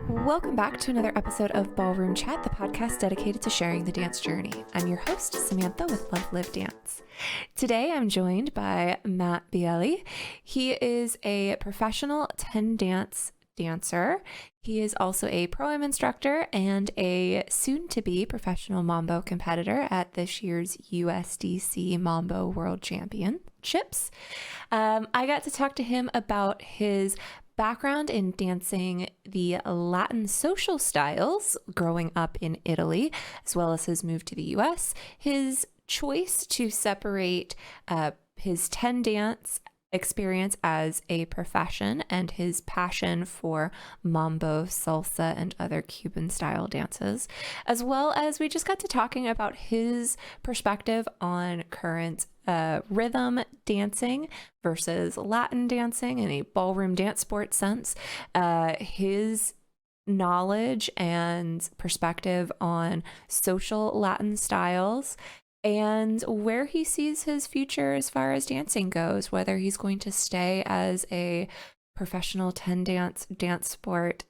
Welcome back to another episode of Ballroom Chat, the podcast dedicated to sharing the dance journey. I'm your host, Samantha with Love.Live.Dance. Today, I'm joined by Matt Bielli. He is a professional 10-dance dancer. He is also a Pro-Am instructor and a soon-to-be professional Mambo competitor at this year's USDC Mambo World Championships. I got to talk to him about his background in dancing the Latin social styles growing up in Italy, as well as his move to the US, his choice to separate his 10 dance experience as a profession and his passion for mambo, salsa, and other Cuban style dances, as well as we just got to talking about his perspective on current rhythm dancing versus Latin dancing in a ballroom dance sport sense, his knowledge and perspective on social Latin styles, and where he sees his future as far as dancing goes, whether he's going to stay as a professional 10 dance sport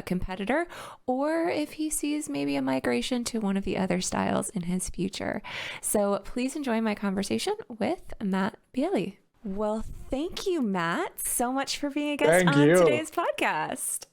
competitor, or if he sees maybe a migration to one of the other styles in his future. So please enjoy my conversation with Matt Bielli. Well, thank you, Matt, so much for being a guest on today's podcast.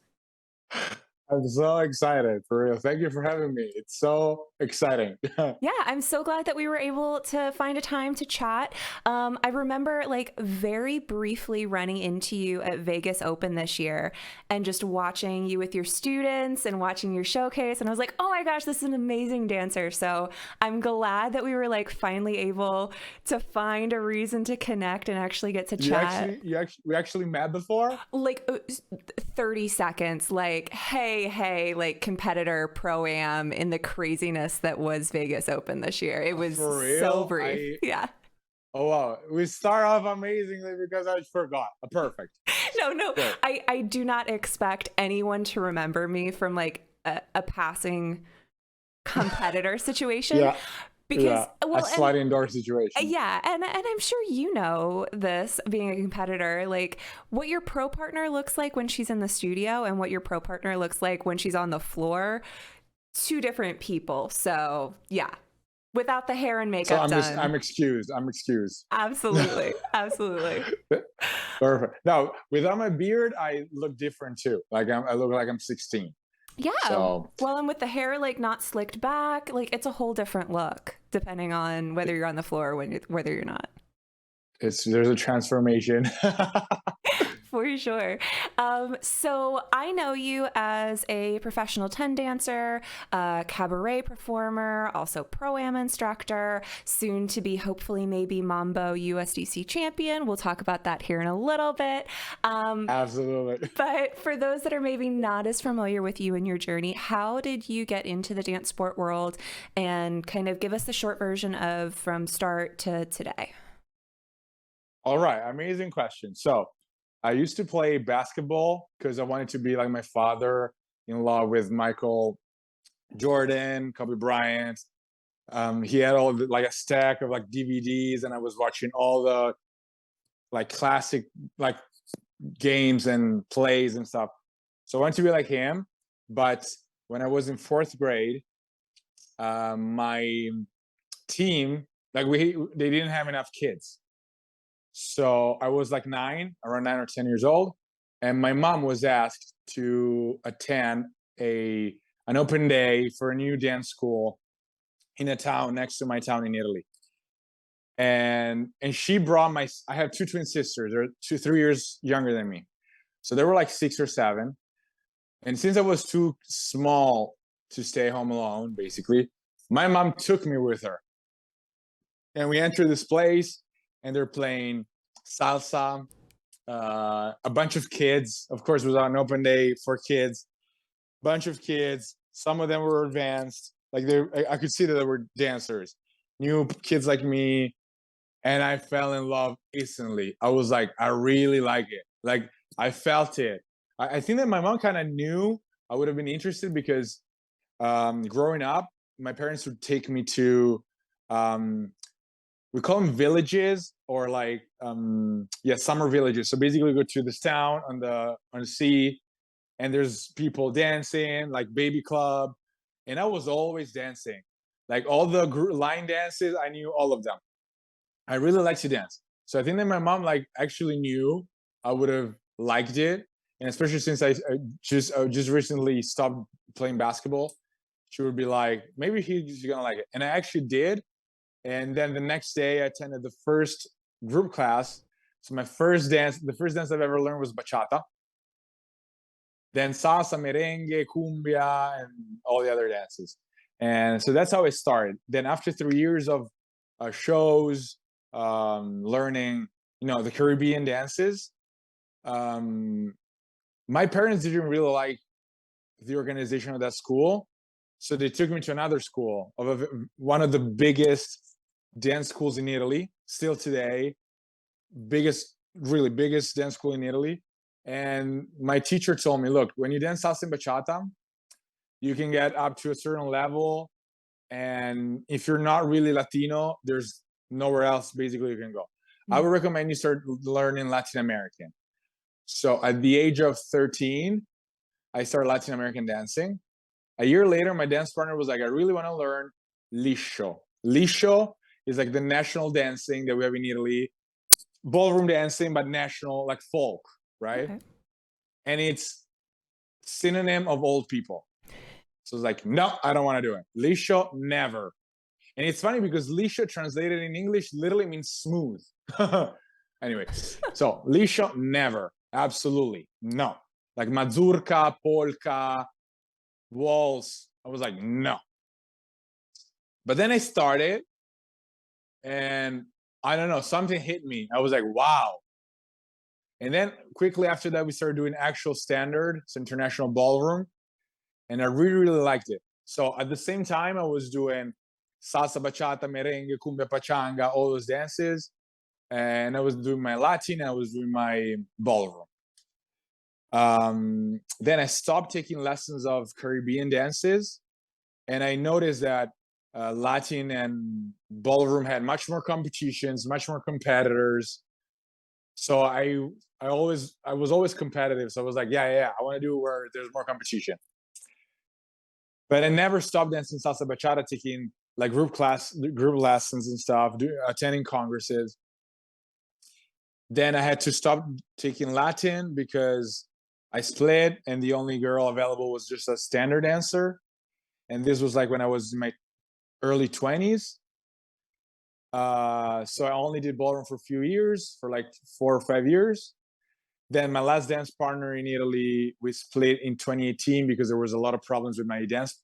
I'm so excited, for real. Thank you for having me. It's so exciting. Yeah, I'm so glad that we were able to find a time to chat. I remember very briefly running into you at Vegas Open this year and just watching you with your students and watching your showcase. And I was like, oh my gosh, this is an amazing dancer. So I'm glad that we were finally able to find a reason to connect and actually get to chat. We actually met before? 30 seconds, hey, competitor Pro-Am in the craziness that was Vegas Open this year. It was so brief. Yeah. Oh, wow. We start off amazingly because I forgot. Perfect. No. Good. I do not expect anyone to remember me from a passing competitor situation. Yeah. Because a sliding door situation. Yeah, and I'm sure you know this, being a competitor, what your pro partner looks like when she's in the studio and what your pro partner looks like when she's on the floor, two different people. So yeah, without the hair and makeup done. I'm excused. Absolutely. Perfect. Now, without my beard, I look different too. I look like I'm 16. Yeah. Well, and with the hair not slicked back, it's a whole different look depending on whether you're on the floor or whether you're not. There's a transformation. For sure. So I know you as a professional 10 dancer, cabaret performer, also Pro-Am instructor, soon to be hopefully maybe Mambo USDC champion. We'll talk about that here in a little bit. Absolutely. But for those that are maybe not as familiar with you and your journey, how did you get into the dance sport world, and kind of give us the short version of from start to today? All right. Amazing question. So I used to play basketball because I wanted to be like my father-in-law with Michael Jordan, Kobe Bryant. He had all a stack of DVDs, and I was watching all the classic games and plays and stuff. So I wanted to be like him. But when I was in 4th grade, my team, they didn't have enough kids. So I was around 9 or 10 years old, and my mom was asked to attend an open day for a new dance school in a town next to my town in Italy. And she brought I have 2 twin sisters. They're 3 years younger than me. So they were 6 or 7. And since I was too small to stay home alone, basically, my mom took me with her. And we entered this place, and they're playing salsa, a bunch of kids. Of course, it was an open day for kids. Bunch of kids. Some of them were advanced. I could see that they were dancers. New kids like me. And I fell in love instantly. I was I really like it. I felt it. I think that my mom kind of knew I would have been interested because growing up, my parents would take me to we call them villages, or summer villages. So basically we go to this town on the sea, and there's people dancing, like baby club, and I was always dancing. Like all the line dances, I knew all of them. I really like to dance. So I think that my mom like actually knew I would have liked it, and especially since I just recently stopped playing basketball, she would be like, maybe he's gonna like it, and I actually did. And then the next day, I attended the first group class. So my first dance, the first dance I've ever learned was bachata. Then salsa, merengue, cumbia, and all the other dances. And so that's how it started. Then after 3 years of shows, learning, the Caribbean dances, um, my parents didn't really like the organization of that school. So they took me to another school, one of the biggest dance schools in Italy, still today, really biggest dance school in Italy. And my teacher told me, look, when you dance salsa and bachata, you can get up to a certain level. And if you're not really Latino, there's nowhere else basically you can go. I would recommend you start learning Latin American. So at the age of 13, I started Latin American dancing. A year later, my dance partner was like, I really want to learn liscio. Liscio is like the national dancing that we have in Italy, ballroom dancing, but national, like folk, right? Okay. And it's synonym of old people. So it's like, no, I don't want to do it. Liscio, never. And it's funny because liscio translated in English literally means smooth. Anyway, so liscio, never. Absolutely. No. Like mazurka, polka, waltz. I was like, no. But then I started, and I don't know, something hit me. I was like, wow. And then quickly after that, we started doing actual standard, it's international ballroom, and I really, really liked it. So at the same time, I was doing salsa, bachata, merengue, cumbia, pachanga, all those dances, and I was doing my Latin, I was doing my ballroom. Then I stopped taking lessons of Caribbean dances, and I noticed that Latin and ballroom had much more competitions, much more competitors. So I was always competitive. So I was like, yeah, I want to do where there's more competition. But I never stopped dancing salsa bachata, taking like group lessons and stuff, attending congresses. Then I had to stop taking Latin because I split, and the only girl available was just a standard dancer. And this was like when I was in my early 20s. So I only did ballroom for a few years, for like 4 or 5 years. Then my last dance partner in Italy, we split in 2018 because there was a lot of problems with my dance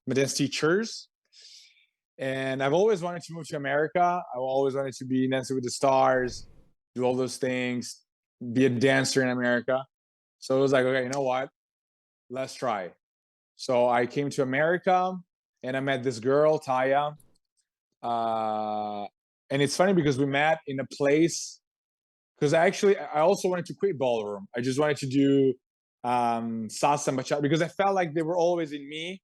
my dance teachers. And I've always wanted to move to America. I always wanted to be Dancing with the Stars, do all those things, be a dancer in America. So it was like, okay, you know what? Let's try. So I came to America, and I met this girl, Taya. And it's funny because we met in a place, because I also wanted to quit ballroom. I just wanted to do salsa and bachata because I felt like they were always in me.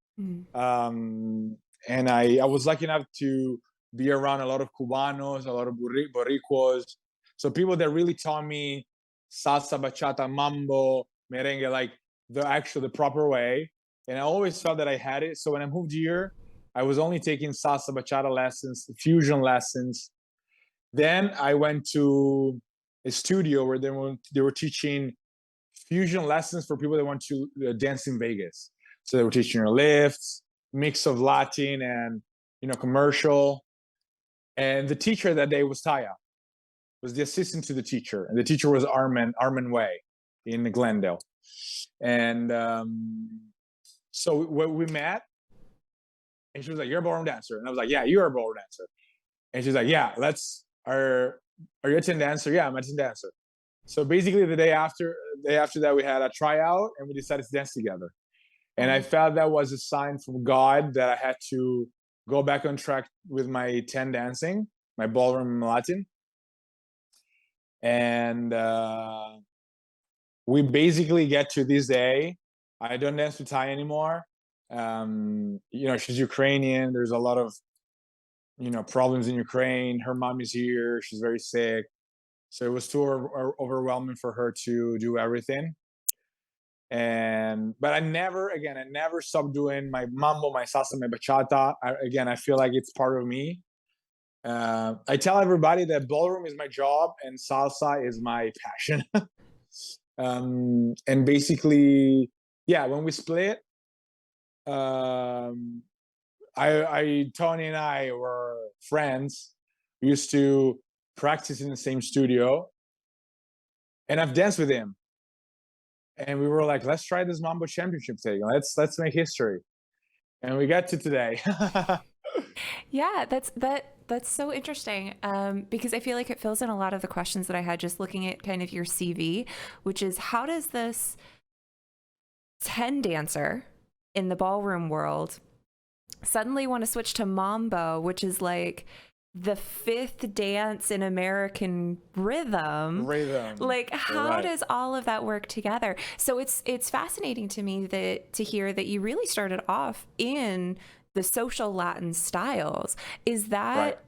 And I was lucky enough to be around a lot of Cubanos, a lot of Boricuas. So people that really taught me salsa, bachata, mambo, merengue, like the proper way. And I always felt that I had it. So when I moved here, I was only taking salsa, bachata lessons, fusion lessons. Then I went to a studio where they were teaching fusion lessons for people that want to dance in Vegas. So they were teaching lifts, mix of Latin and commercial. And the teacher that day was Taya, was the assistant to the teacher, and the teacher was Armin Way in Glendale. And so we met, and she was like, "You're a ballroom dancer," and I was like, "Yeah, you're a ballroom dancer." And she's like, "Yeah, are you a 10 dancer?" "Yeah, I'm a 10 dancer." So basically the day after that, we had a tryout, and we decided to dance together. And I felt that was a sign from God that I had to go back on track with my 10 dancing, my ballroom Latin. And we basically get to this day. I don't dance with Thai anymore. She's Ukrainian. There's a lot of problems in Ukraine. Her mom is here. She's very sick. So it was too overwhelming for her to do everything. But I never stopped doing my mambo, my salsa, my bachata. I feel like it's part of me. I tell everybody that ballroom is my job and salsa is my passion. And basically, yeah, when we split, Tony and I were friends. We used to practice in the same studio, and I've danced with him. And we were like, let's try this Mambo Championship thing. Let's make history. And we got to today. Yeah, that's so interesting, because I feel like it fills in a lot of the questions that I had just looking at kind of your CV, which is how does this 10 dancer in the ballroom world suddenly want to switch to mambo, which is like the fifth dance in American rhythm. Like, how Right. does all of that work together? So it's fascinating to me that to hear that you really started off in the social Latin styles. Is that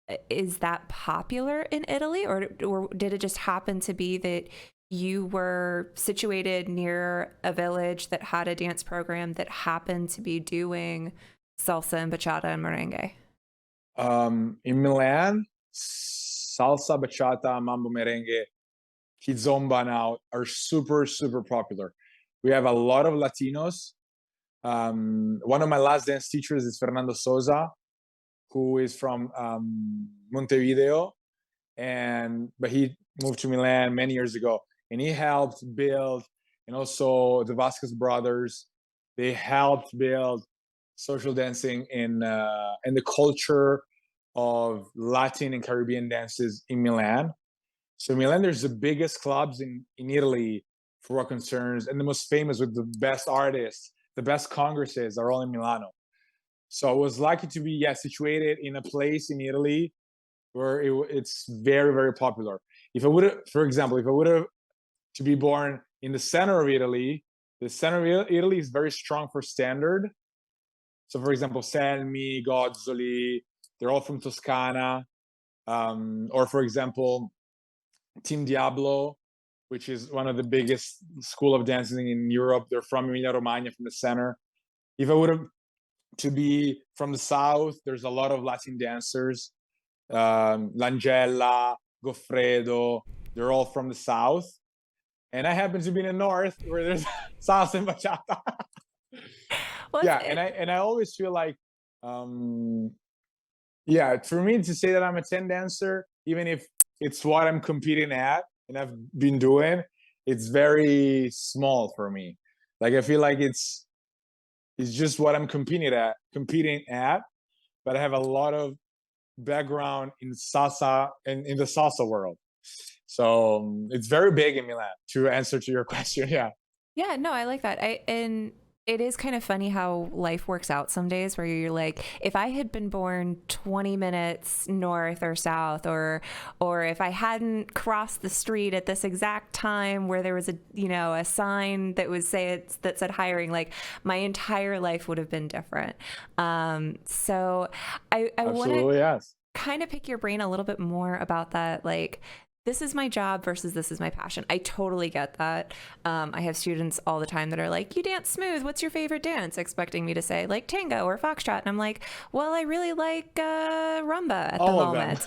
Right. is that popular in Italy, or did it just happen to be that you were situated near a village that had a dance program that happened to be doing salsa and bachata and merengue? In Milan, salsa, bachata, mambo, merengue, kizomba now are super popular. We have a lot of Latinos. One of my last dance teachers is Fernando Sosa, who is from Montevideo, but he moved to Milan many years ago, and he helped build, and also the Vasquez brothers, they helped build social dancing in the culture of Latin and Caribbean dances in Milan. So Milan, there's the biggest clubs in Italy for what concerns, and the most famous with the best artists, the best congresses are all in Milano. So I was lucky to be situated in a place in Italy where it's very popular. If I would have, for example, if I would have to be born in the center of Italy, the center of Italy is very strong for standard. So, for example, Selmi, Gozzoli, they're all from Toscana. Or, for example, Team Diablo, which is one of the biggest school of dancing in Europe. They're from Emilia Romagna, from the center. If I would have to be from the south, there's a lot of Latin dancers. Langella, Goffredo, they're all from the south. And I happen to be in the north where there's salsa and bachata. Well, Yeah, and I always feel like, yeah, for me to say that I'm a 10 dancer, even if it's what I'm competing at and I've been doing, it's very small for me. Like I feel like it's just what I'm competing at, but I have a lot of background in salsa and in the salsa world. So it's very big in Milan, to answer to your question. Yeah. yeah, no, I like that. And it is kind of funny how life works out some days where you're like, if I had been born 20 minutes north or south, or if I hadn't crossed the street at this exact time where there was a sign that that said hiring, like my entire life would have been different. So I want to Yes. kind of pick your brain a little bit more about that, like this is my job versus this is my passion. I totally get that. I have students all the time that are like, you dance smooth, what's your favorite dance, expecting me to say like tango or foxtrot, and I'm like, well, I really like rumba at All the of them. moment.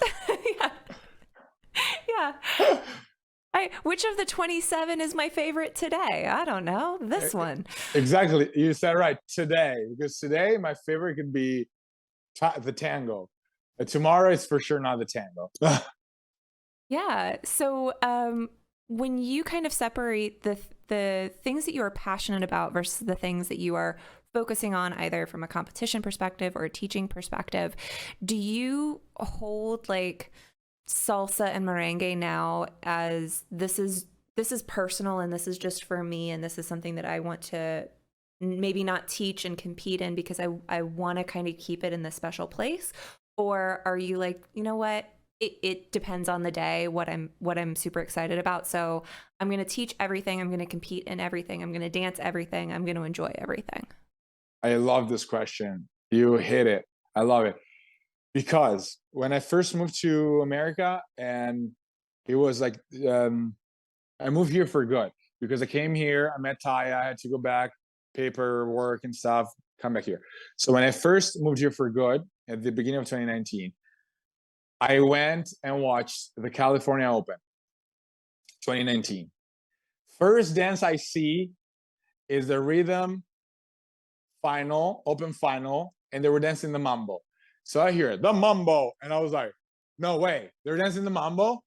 Yeah. Which of the 27 is my favorite today? I don't know. This one. Exactly. You said right, today, because today my favorite could be the tango. Tomorrow it's for sure not the tango. Yeah. So when you kind of separate the things that you are passionate about versus the things that you are focusing on, either from a competition perspective or a teaching perspective, do you hold like salsa and merengue now as this is personal and this is just for me and this is something that I want to maybe not teach and compete in because I want to kind of keep it in this special place? Or are you like, you know what? It depends on the day, what I'm super excited about. So I'm going to teach everything. I'm going to compete in everything. I'm going to dance everything. I'm going to enjoy everything. I love this question. You hit it. I love it. Because when I first moved to America, and it was like, I moved here for good. because I came here, I met Taya, I had to go back, paperwork and stuff, come back here. So when I first moved here for good at the beginning of 2019, I went and watched the California Open 2019. First dance I see is the rhythm final, open final, and they were dancing the mambo. So I hear the mambo, and I was like, no way, they're dancing the mambo?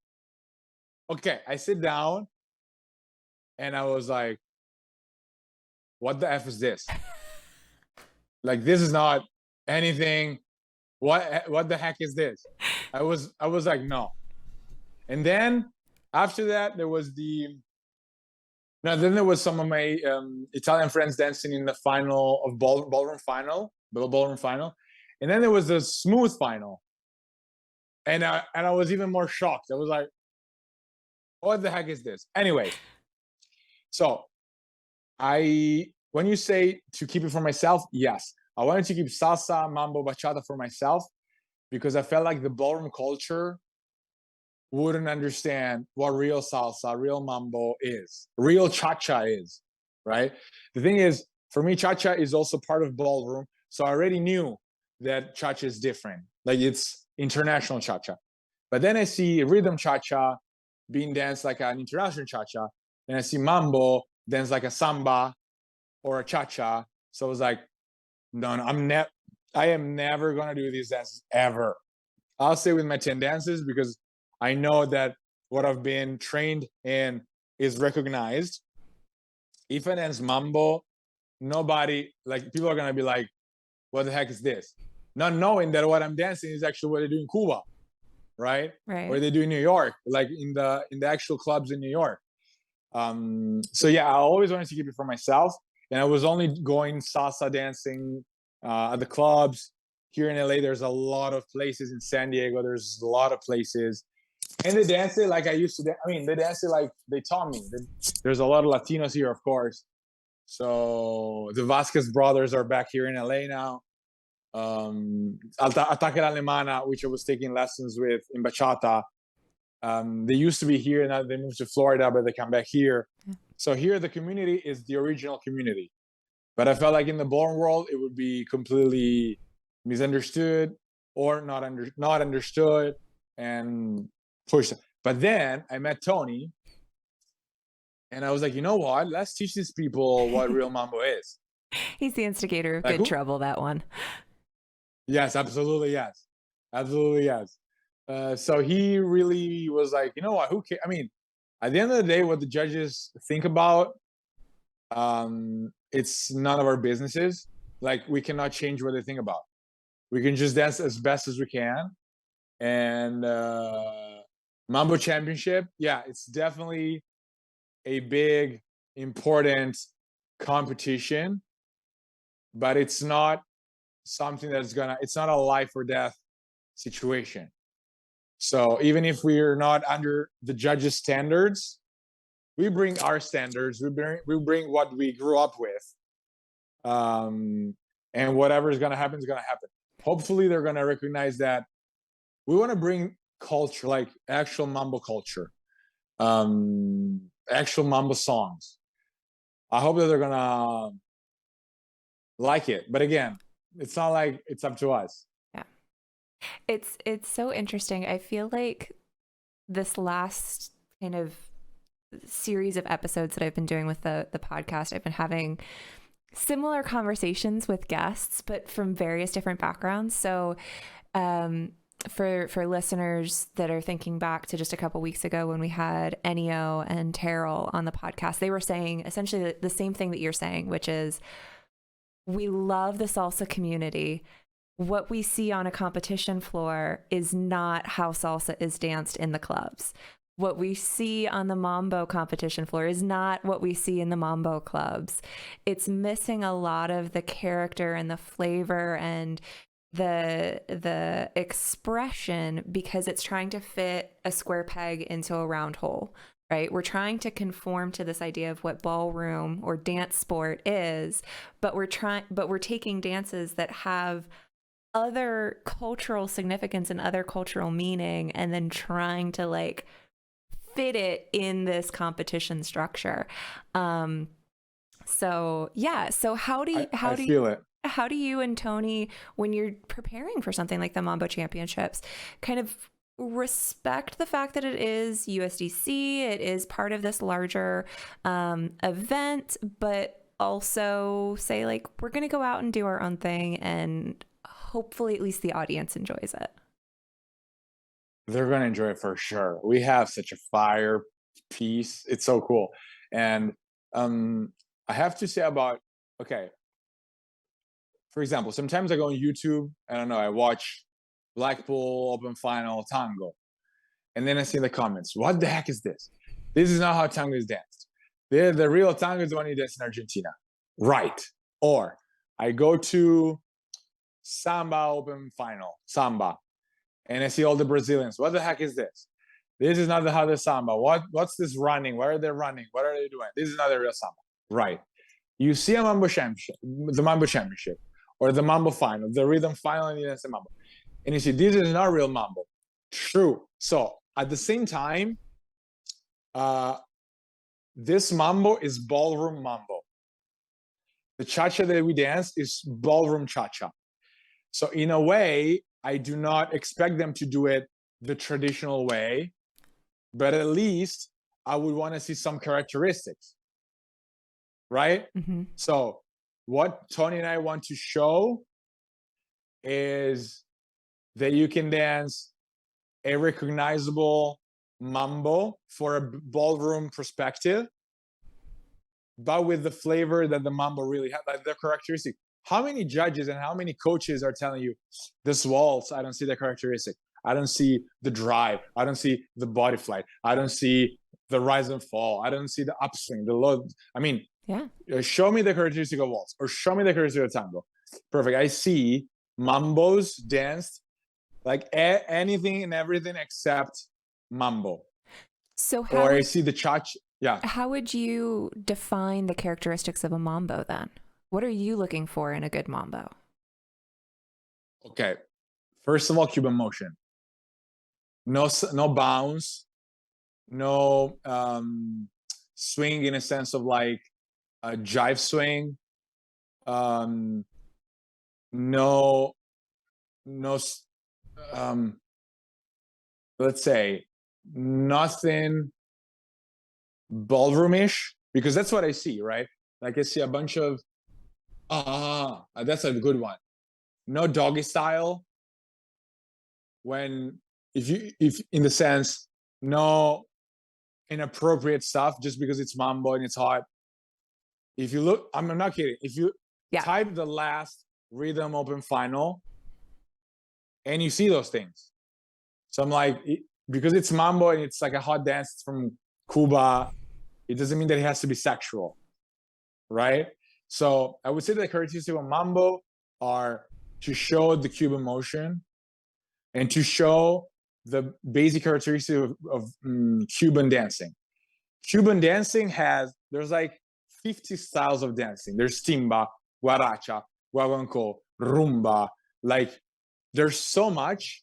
Okay, I sit down, and I was like, what the F is this? Like, this is not anything. What the heck is this? I was like, no. And then after that, there was then there was some of my Italian friends dancing in the final of ballroom final, and then there was the smooth final, and I was even more shocked. I was like, what the heck is this? Anyway, so when you say to keep it for myself, yes, I wanted to keep salsa, mambo, bachata for myself because I felt like the ballroom culture wouldn't understand what real salsa, real mambo is, real cha-cha is, right? The thing is, for me, cha-cha is also part of ballroom. So I already knew that cha-cha is different. Like, it's international cha-cha. But then I see rhythm cha-cha being danced like an international cha-cha. And I see mambo danced like a samba or a cha-cha. So I was like, no, I am never going to do these dances ever. I'll stay with my 10 dances because I know that what I've been trained in is recognized. If I dance mambo, people are going to be like, what the heck is this? Not knowing that what I'm dancing is actually what they do in Cuba, right? Or they do in New York, like in the actual clubs in New York. So yeah, I always wanted to keep it for myself. And I was only going salsa dancing at the clubs. Here in LA, there's a lot of places. In San Diego, there's a lot of places. And they dance it like I used to. They dance it like they taught me. There's a lot of Latinos here, of course. So the Vasquez brothers are back here in LA now. Ataque Alemana, which I was taking lessons with in bachata. They used to be here, now they moved to Florida, but they come back here. So here, the community is the original community. But I felt like in the ballroom world, it would be completely misunderstood or not understood and pushed. But then I met Tony, and I was like, you know what? Let's teach these people what real mambo is. He's the instigator of good trouble, that one. Yes, absolutely, yes. Absolutely, yes. So he really was like, you know what? Who cares? At the end of the day, what the judges think about, it's none of our businesses. Like, we cannot change what they think about. We can just dance as best as we can. And Mambo Championship, yeah, it's definitely a big, important competition, but it's not something that's it's not a life or death situation. So even if we're not under the judges' standards, we bring our standards. We bring what we grew up with, and whatever is gonna happen is gonna happen. Hopefully, they're gonna recognize that we want to bring culture, like actual mambo culture, actual mambo songs. I hope that they're gonna like it. But again, it's not like it's up to us. It's so interesting. I feel like this last kind of series of episodes that I've been doing with the podcast, I've been having similar conversations with guests, but from various different backgrounds. So for listeners that are thinking back to just a couple weeks ago when we had Ennio and Terrell on the podcast, they were saying essentially the same thing that you're saying, which is we love the salsa community. What we see on a competition floor is not how salsa is danced in the clubs. What we see on the mambo competition floor is not what we see in the mambo clubs. It's missing a lot of the character and the flavor and the expression because it's trying to fit a square peg into a round hole, right? We're trying to conform to this idea of what ballroom or dance sport is, but we're taking dances that have other cultural significance and other cultural meaning and then trying to like fit it in this competition structure. So yeah. So how do you and Tony, when you're preparing for something like the Mambo Championships, kind of respect the fact that it is USDC, it is part of this larger event, but also say like, we're going to go out and do our own thing, and hopefully at least the audience enjoys it? They're going to enjoy it for sure. We have such a fire piece. It's so cool. And I have to say about, okay, for example, sometimes I go on YouTube, I don't know, I watch Blackpool Open Final Tango. And then I see in the comments, what the heck is this? This is not how tango is danced. The real tango is the one you dance in Argentina. Right. Or I go to Samba Open Final, Samba, and I see all the Brazilians. What the heck is this? This is not how the Samba. What's this running? Where are they running? What are they doing? This is not the real Samba. Right. You see a Mambo Championship, the Mambo Championship, or the Mambo Final, the Rhythm Final, and you dance the Mambo. And you see, this is not real Mambo. True. So at the same time, this Mambo is ballroom Mambo. The cha-cha that we dance is ballroom cha-cha. So in a way, I do not expect them to do it the traditional way, but at least I would want to see some characteristics, right? Mm-hmm. So what Tony and I want to show is that you can dance a recognizable mambo for a ballroom perspective, but with the flavor that the mambo really has, like the characteristic. How many judges and how many coaches are telling you this waltz, I don't see the characteristic. I don't see the drive. I don't see the body flight. I don't see the rise and fall. I don't see the upswing, the low. I mean, yeah. Show me the characteristic of waltz or show me the characteristic of tango. Perfect. I see mambos danced like anything and everything except mambo. So I see the cha-cha. Yeah. How would you define the characteristics of a mambo then? What are you looking for in a good mambo? Okay. First of all, Cuban motion. No bounce. No swing in a sense of like a jive swing. Let's say nothing ballroomish, because that's what I see, right? Like I see a bunch of that's a good one. No doggy style. If in the sense, no inappropriate stuff just because it's mambo and it's hot. If you look, I'm not kidding. If you type the last Rhythm Open Final and you see those things. So I'm like, because it's mambo and it's like a hot dance from Cuba, it doesn't mean that it has to be sexual, right? So I would say the characteristics of mambo are to show the Cuban motion and to show the basic characteristics of Cuban dancing. Cuban dancing there's like 50 styles of dancing. There's timba, guaracha, guaguancó, rumba. Like there's so much,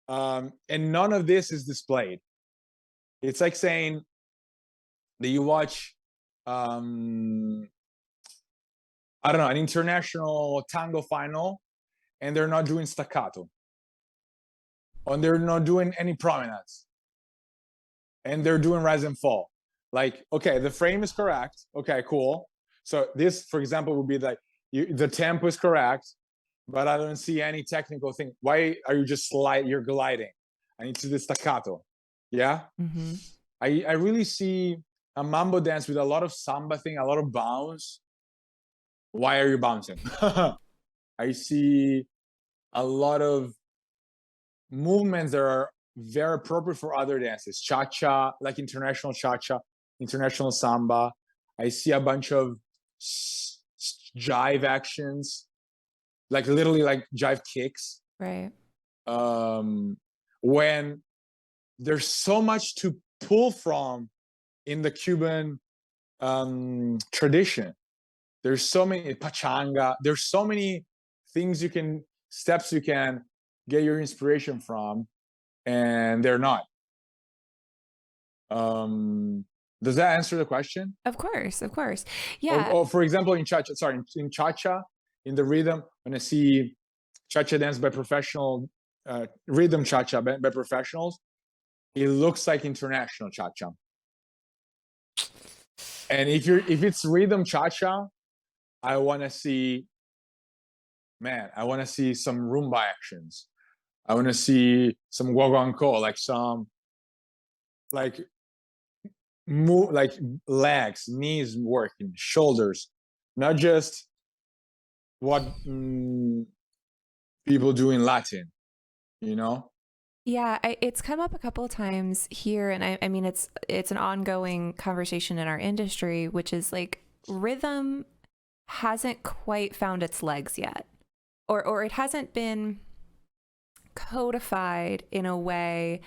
and none of this is displayed. It's like saying that you watch, I don't know, an international tango final, and they're not doing staccato, and they're not doing any promenades, and they're doing rise and fall. Like, okay, the frame is correct. Okay, cool. So this, for example, would be like the tempo is correct, but I don't see any technical thing. Why are you just you're gliding? I need to do staccato. Yeah. Mm-hmm. I really see a mambo dance with a lot of samba thing, a lot of bounce. Why are you bouncing? I see a lot of movements that are very appropriate for other dances. Cha-cha, like international cha-cha, international samba. I see a bunch of jive actions, like literally like jive kicks. Right. When there's so much to pull from in the Cuban tradition. There's so many pachanga. There's so many steps you can get your inspiration from, and they're not. Does that answer the question? Of course. Yeah. Or for example, in cha-cha, in cha-cha, in the rhythm, when I see cha-cha dance by professional, rhythm cha-cha by professionals, it looks like international cha-cha. And if it's rhythm cha-cha, I want to see some rumba actions. I want to see some guaguancó, like some like move, like legs, knees working, shoulders, not just what people do in Latin, you know? Yeah, it's come up a couple of times here, and I mean it's an ongoing conversation in our industry, which is like rhythm hasn't quite found its legs yet, or it hasn't been codified in a way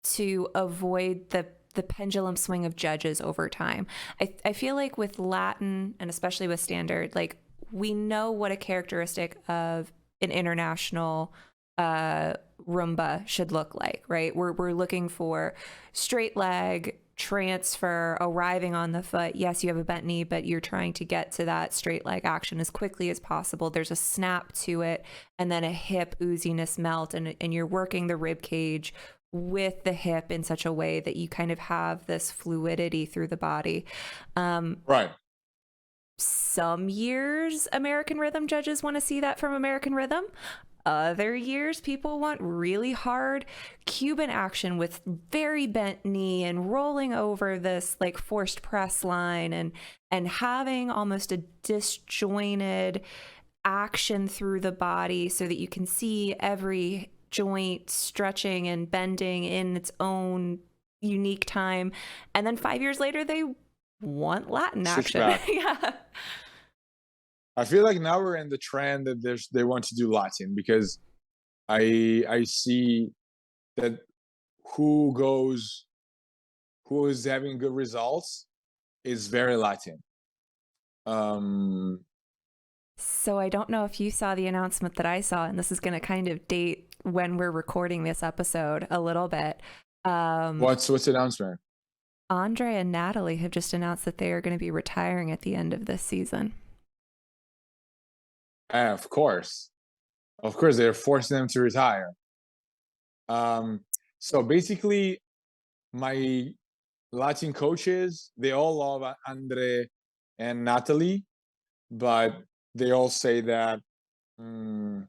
to avoid the pendulum swing of judges over time. I feel like with Latin and especially with standard, like we know what a characteristic of an international rumba should look like, right? We're looking for straight leg, transfer, arriving on the foot. Yes, you have a bent knee, but you're trying to get to that straight leg action as quickly as possible. There's a snap to it, and then a hip ooziness melt, and you're working the rib cage with the hip in such a way that you kind of have this fluidity through the body. Right. Some years American rhythm judges want to see that from American rhythm. Other years people want really hard Cuban action with very bent knee and rolling over this like forced press line and having almost a disjointed action through the body so that you can see every joint stretching and bending in its own unique time. And then 5 years later they want Latin action. Yeah. I feel like now we're in the trend that they want to do Latin, because I see that who is having good results is very Latin. So I don't know if you saw the announcement that I saw, and this is going to kind of date when we're recording this episode a little bit. What's the announcement? Andre and Natalie have just announced that they are going to be retiring at the end of this season. Of course, they're forcing them to retire. So basically, my Latin coaches, they all love Andre and Natalie, but they all say that them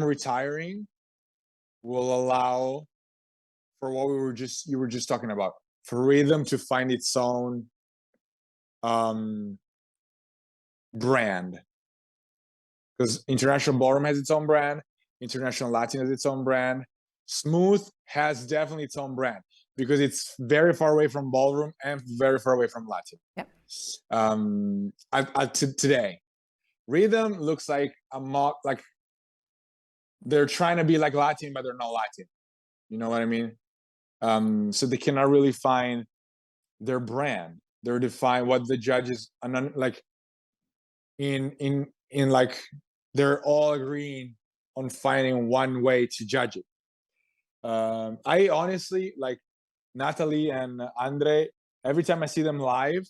retiring will allow for what you were just talking about, for rhythm to find its own brand, because international ballroom has its own brand, international Latin has its own brand, smooth has definitely its own brand because it's very far away from ballroom and very far away from Latin. Yep. Today, rhythm looks like a mock, like they're trying to be like Latin, but they're not Latin. You know what I mean? So they cannot really find their brand. They're define what the judges like in like they're all agreeing on finding one way to judge it. I honestly like Natalie and Andre. Every time I see them live,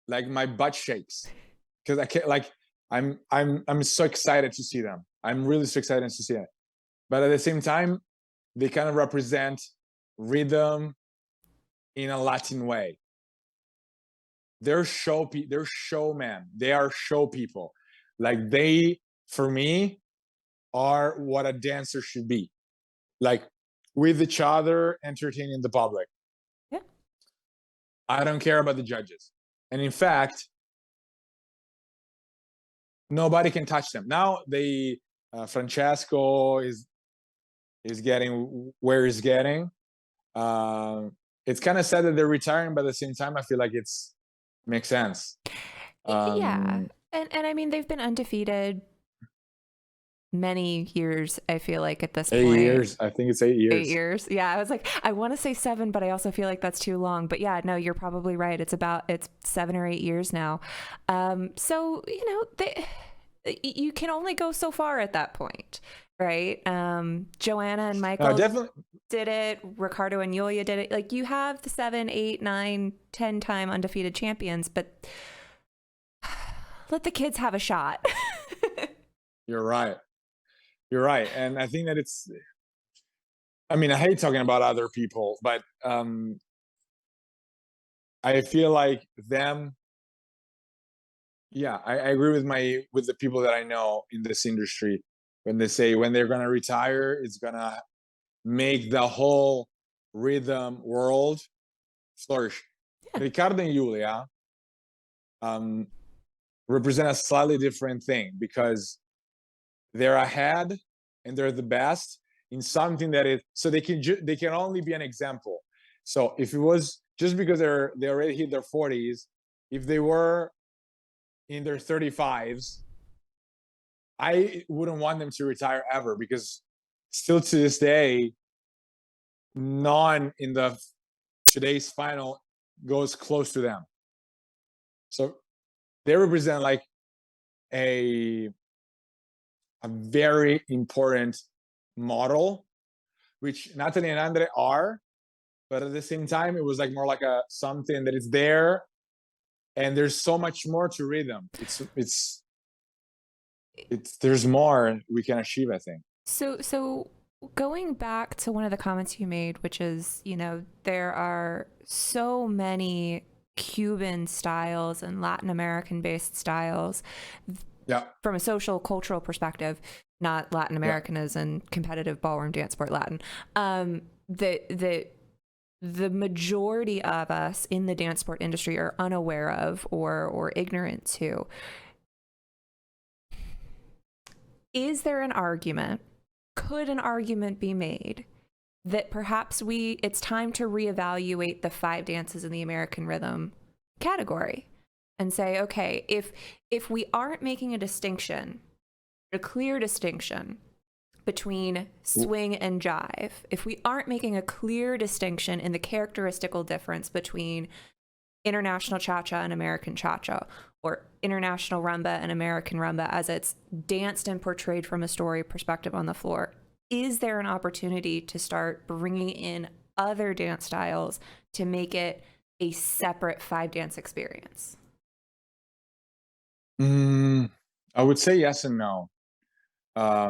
like my butt shakes because I can't, like I'm so excited to see them. I'm really so excited to see it. But at the same time, they kind of represent rhythm in a Latin way. They're showmen. They are show people. Like they, for me, are what a dancer should be. Like with each other, entertaining the public. Yeah. I don't care about the judges. And in fact, nobody can touch them. Now Francesco is getting where he's getting. It's kind of sad that they're retiring, but at the same time, I feel like it's makes sense. Yeah. And I mean, they've been undefeated many years, I feel like, at this point. 8 years. I think it's 8 years. 8 years. Yeah. I was like, I want to say 7, but I also feel like that's too long. But yeah, no, you're probably right. It's 7 or 8 years now. So, you can only go so far at that point, right? Joanna and Michael. Definitely. did it. Ricardo and Yulia did it. Like, you have the 7, 8, 9, 10-time undefeated champions, but let the kids have a shot. You're right. You're right. And I think that I mean, I hate talking about other people, but I feel like them. Yeah, I agree with the people that I know in this industry when they say when they're gonna retire, it's gonna make the whole rhythm world flourish. Yeah. Ricardo and Julia represent a slightly different thing because they're ahead and they're the best in something that is so they can only be an example. So if it was just because they already hit their 40s, if they were in their 35s, I wouldn't want them to retire ever because still to this day, none in the today's final goes close to them. So they represent like a very important model, which Natalie and Andre are, but at the same time, it was like more like a something that is there, and there's so much more to rhythm. It's there's more we can achieve, I think. So going back to one of the comments you made, which is, there are so many Cuban styles and Latin American based styles. Yeah. From a social cultural perspective, not Latin American Yeah. as in competitive ballroom dance sport Latin. The majority of us in the dance sport industry are unaware of or ignorant to. Is there an argument? Could an argument be made that perhaps it's time to reevaluate the 5 dances in the American rhythm category and say, okay, if we aren't making a distinction, a clear distinction between swing and jive, if we aren't making a clear distinction in the characteristical difference between international cha-cha and American cha-cha, or international rumba and American rumba as it's danced and portrayed from a story perspective on the floor, is there an opportunity to start bringing in other dance styles to make it a separate 5 dance experience? I would say yes and no. I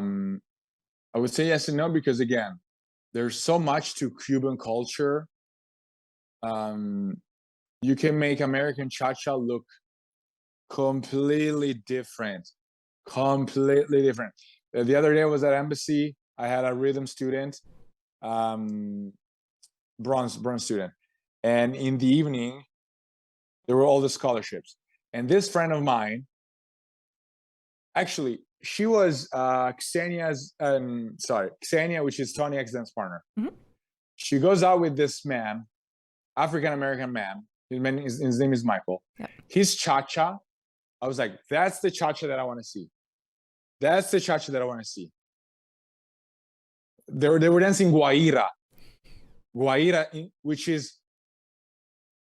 would say yes and no because again, there's so much to Cuban culture. You can make American cha-cha look completely different. Completely different. The other day I was at Embassy. I had a rhythm student, bronze student, and in the evening there were all the scholarships. And this friend of mine, actually, she was Ksenia, which is Tony X's dance partner. Mm-hmm. She goes out with this man, African American man. His name is Michael. Yep. His cha-cha, I was like, that's the cha-cha that I want to see. That's the cha-cha that I want to see. They were dancing Guaira, which is,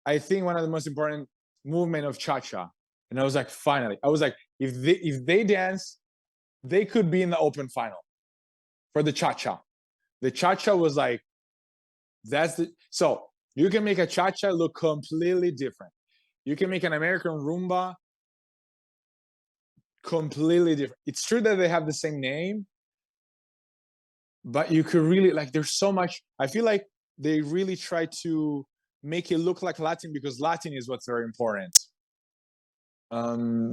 I think, one of the most important movement of cha-cha. And I was like, finally. I was like, if they dance, they could be in the open final for the cha-cha. The cha-cha was like, so you can make a cha-cha look completely different. You can make an American rumba completely different. It's true that they have the same name, but you could really, like, there's so much. I feel like they really try to make it look like Latin because Latin is what's very important.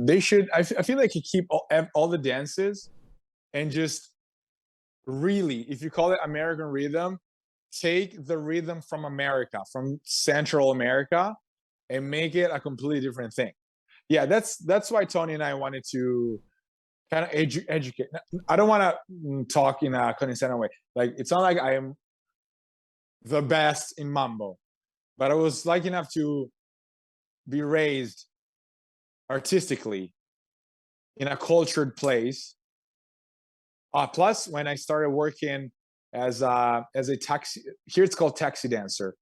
They should, I feel like you keep all the dances and just really, if you call it American rhythm, take the rhythm from America, from Central America, and make it a completely different thing. Yeah, that's why Tony and I wanted to kind of educate. I don't want to talk in a condescending way. Like, it's not like I am the best in Mambo, but I was lucky enough to be raised artistically in a cultured place. Plus, when I started working as a taxi, here it's called taxi dancer.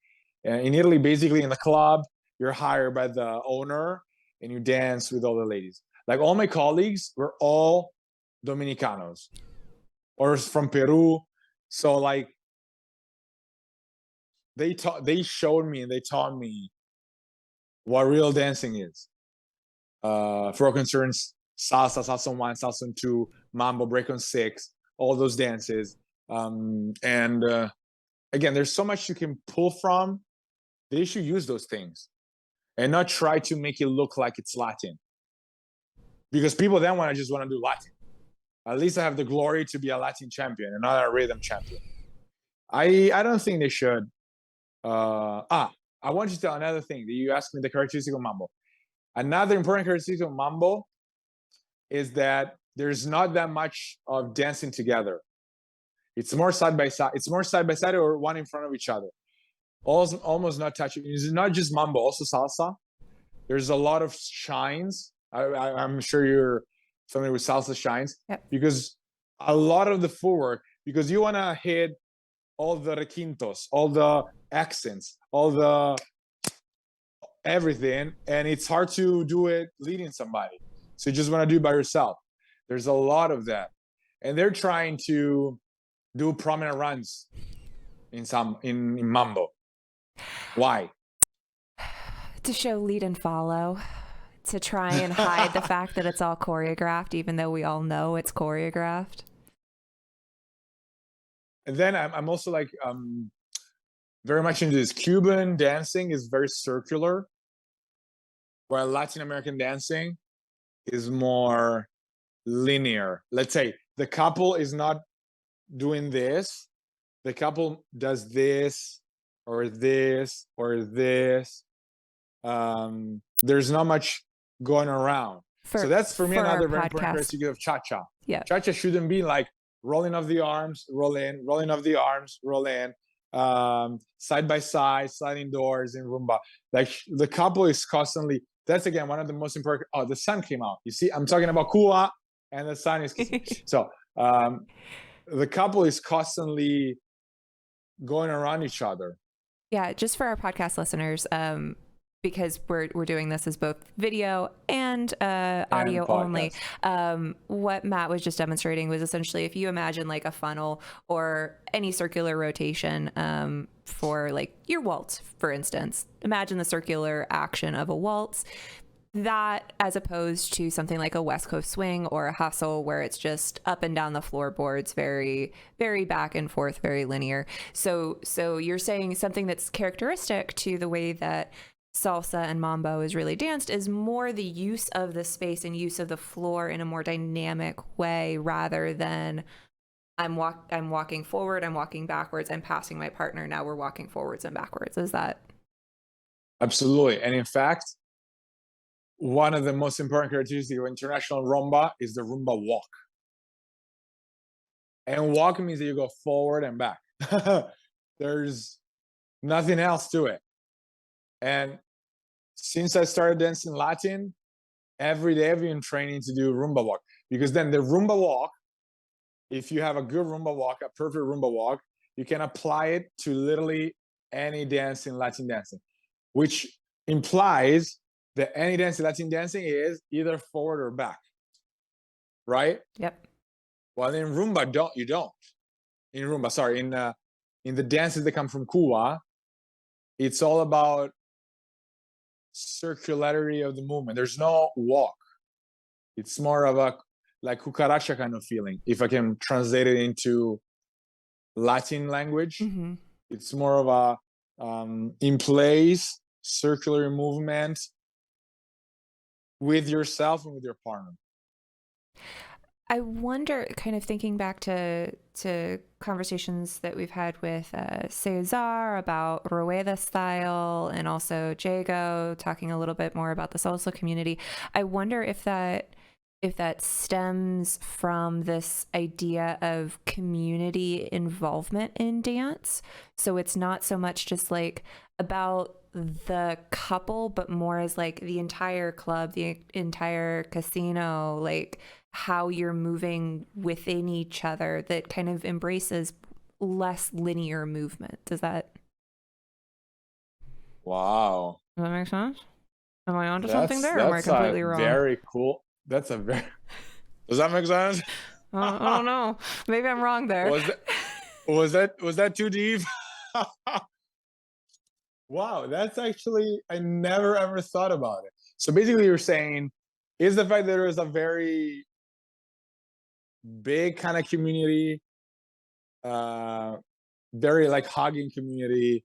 In Italy, basically in the club, you're hired by the owner and you dance with all the ladies. Like, all my colleagues were all Dominicanos or from Peru. So like, they showed me and they taught me what real dancing is. For concerns, salsa, salsa 1, salsa 2, mambo, break on 6, all those dances. And again, there's so much you can pull from. They should use those things and not try to make it look like it's Latin, because people then want to do Latin. At least I have the glory to be a Latin champion and not a rhythm champion. I don't think they should. I want you to tell another thing that you asked me, the characteristic of mambo. Another important characteristic of mambo is that there's not that much of dancing together. It's more side by side. It's more side by side or one in front of each other. Almost not touching. It's not just mambo, also salsa. There's a lot of shines. I'm sure you're familiar with salsa shines. Yep. Because a lot of the footwork, because you want to hit all the requintos, all the accents, all the everything, and it's hard to do it leading somebody. So you just want to do it by yourself. There's a lot of that. And they're trying to do prominent runs in mambo. Why? To show lead and follow, to try and hide the fact that it's all choreographed, even though we all know it's choreographed. And then I'm also like very much into this. Cuban dancing is very circular, while Latin American dancing is more linear. Let's say the couple is not doing this. The couple does this or this or this. There's not much going around. So that's for me another very important characteristic of cha-cha. Yeah. Cha-cha shouldn't be like rolling of the arms, roll in, rolling of the arms, roll in, side by side, sliding doors in rumba. Like the couple is constantly, that's again one of the most important. Oh, the sun came out. You see, I'm talking about Kua and the sun is so the couple is constantly going around each other. Yeah, just for our podcast listeners, because we're doing this as both video and audio only. What Matt was just demonstrating was essentially, if you imagine like a funnel or any circular rotation for like your waltz, for instance, imagine the circular action of a waltz. That, as opposed to something like a West Coast swing or a hustle, where it's just up and down the floorboards, very, very back and forth, very linear. So you're saying something that's characteristic to the way that salsa and mambo is really danced is more the use of the space and use of the floor in a more dynamic way, rather than I'm walking forward, I'm walking backwards, I'm passing my partner, now we're walking forwards and backwards. Is that? Absolutely. And in fact, one of the most important characteristics of international rumba is the rumba walk. And walk means that you go forward and back. There's nothing else to it. And since I started dancing Latin, every day I've been training to do rumba walk. Because then the rumba walk, if you have a good rumba walk, a perfect rumba walk, you can apply it to literally any dance in Latin dancing, which implies that any dance in Latin dancing is either forward or back, right? Yep. Well, in rumba, you don't. In rumba, sorry, in the dances that come from Cuba, it's all about circularity of the movement. There's no walk. It's more of a like cucaracha kind of feeling, if I can translate it into Latin language. Mm-hmm. It's more of a in place circular movement with yourself and with your partner. I wonder, kind of thinking back to conversations that we've had with Cesar about Rueda style, and also Jago talking a little bit more about the salsa community. I wonder if that stems from this idea of community involvement in dance. So it's not so much just like about the couple, but more as like the entire club, the entire casino, like how you're moving within each other, that kind of embraces less linear movement. Does that? Wow. Does that make sense? Am I onto something there, or am I completely wrong? Very cool. Does that make sense? I don't know. Maybe I'm wrong there. Was that too deep? Wow, that's actually, I never ever thought about it. So basically, you're saying is the fact that there is a very big kind of community, uh, very like hugging community,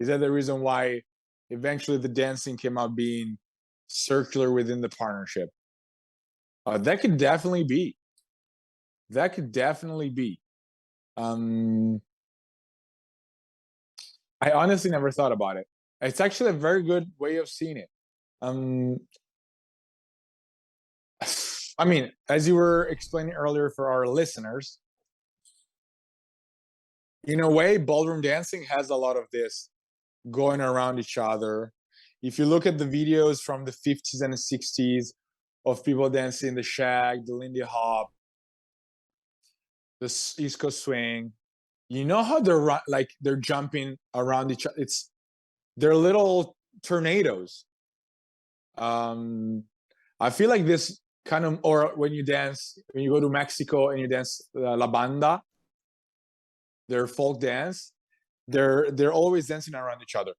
is that the reason why eventually the dancing came out being circular within the partnership? That could definitely be. That could definitely be. Um, I honestly never thought about it. It's actually a very good way of seeing it. Um, I mean, as you were explaining earlier for our listeners, in a way, ballroom dancing has a lot of this going around each other. If you look at the videos from the 50s and the 60s of people dancing the shag, the Lindy Hop, the East Coast swing, you know how like they're jumping around each other. They're little tornadoes. I feel like this kind of, or when you go to Mexico and you dance la banda, their folk dance, they're always dancing around each other.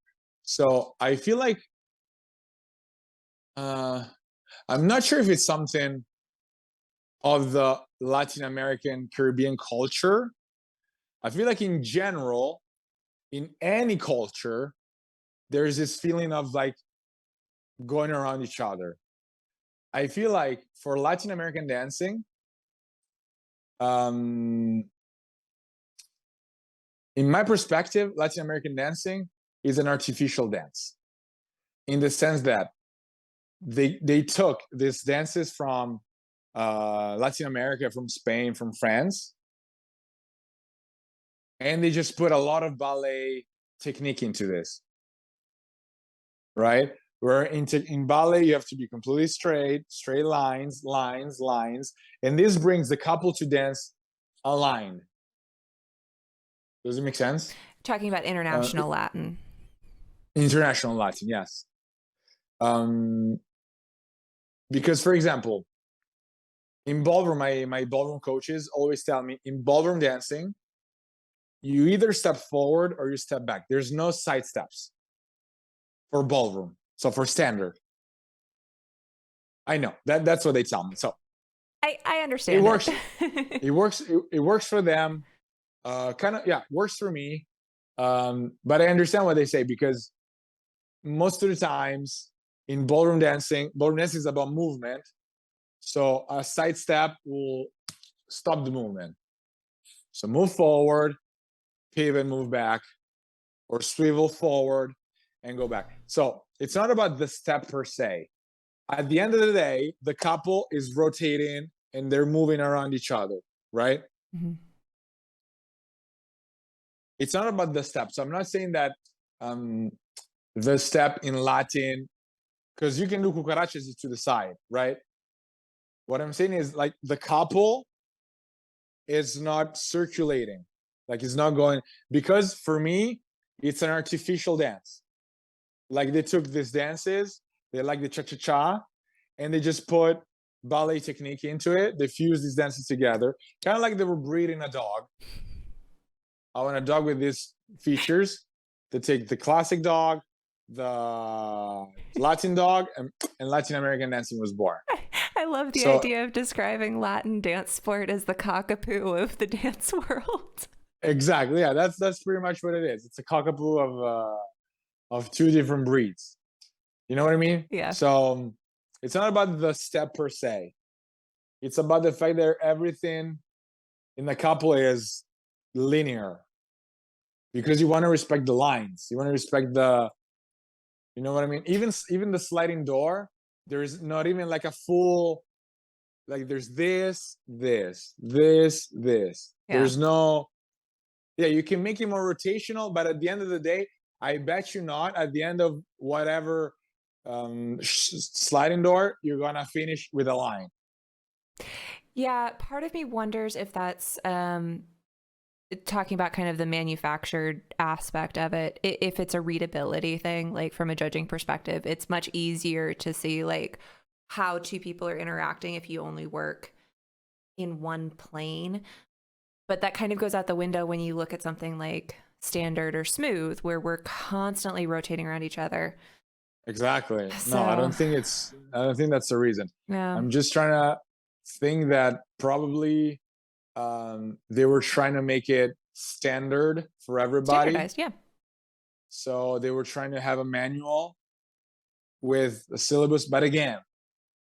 So I feel like I'm not sure if it's something of the Latin American Caribbean culture. I feel like in general, in any culture, there's this feeling of like going around each other. I feel like for Latin American dancing, in my perspective, Latin American dancing is an artificial dance in the sense that they took these dances from Latin America, from Spain, from France, and they just put a lot of ballet technique into this, right? Where in ballet you have to be completely straight lines, and this brings the couple to dance aligned. Does it make sense? Talking about international Latin. International Latin, yes. Because, for example, in ballroom, my ballroom coaches always tell me in ballroom dancing, you either step forward or you step back. There's no side steps for ballroom. So for standard, I know that's what they tell me. So I understand. It works. It works for them. Works for me. But I understand what they say because most of the times in ballroom dancing is about movement. So a side step will stop the movement. So move forward, pivot, move back, or swivel forward and go back. So it's not about the step per se. At the end of the day, the couple is rotating and they're moving around each other, right? Mm-hmm. It's not about the steps. So I'm not saying that the step in Latin, because you can do cucarachas to the side, right? What I'm saying is like the couple is not circulating, like it's not going, because for me, it's an artificial dance. Like they took these dances, they like the cha-cha-cha, and they just put ballet technique into it. They fuse these dances together, kind of like they were breeding a dog. I want a dog with these features. They take the classic dog, the Latin dog, and Latin American dancing was born. I love the idea of describing Latin dance sport as the cockapoo of the dance world. Exactly. Yeah, that's pretty much what it is. It's a cockapoo of two different breeds. You know what I mean? Yeah. So it's not about the step per se. It's about the fact that everything in the couple is linear. Because you want to respect the lines. You want to respect the, you know what I mean? Even the sliding door, there's not even like a full, like there's this. Yeah. There's no, you can make it more rotational, but at the end of the day, I bet you not. At the end of whatever sliding door, you're gonna finish with a line. Yeah, part of me wonders if that's talking about kind of the manufactured aspect of it. If it's a readability thing, like from a judging perspective, it's much easier to see like how two people are interacting if you only work in one plane. But that kind of goes out the window when you look at something like standard or smooth, where we're constantly rotating around each other. Exactly. So, No, I don't think that's the reason. yeah. I'm just trying to think that probably they were trying to make it standard for everybody. Standardized, yeah. So they were trying to have a manual with a syllabus. But again,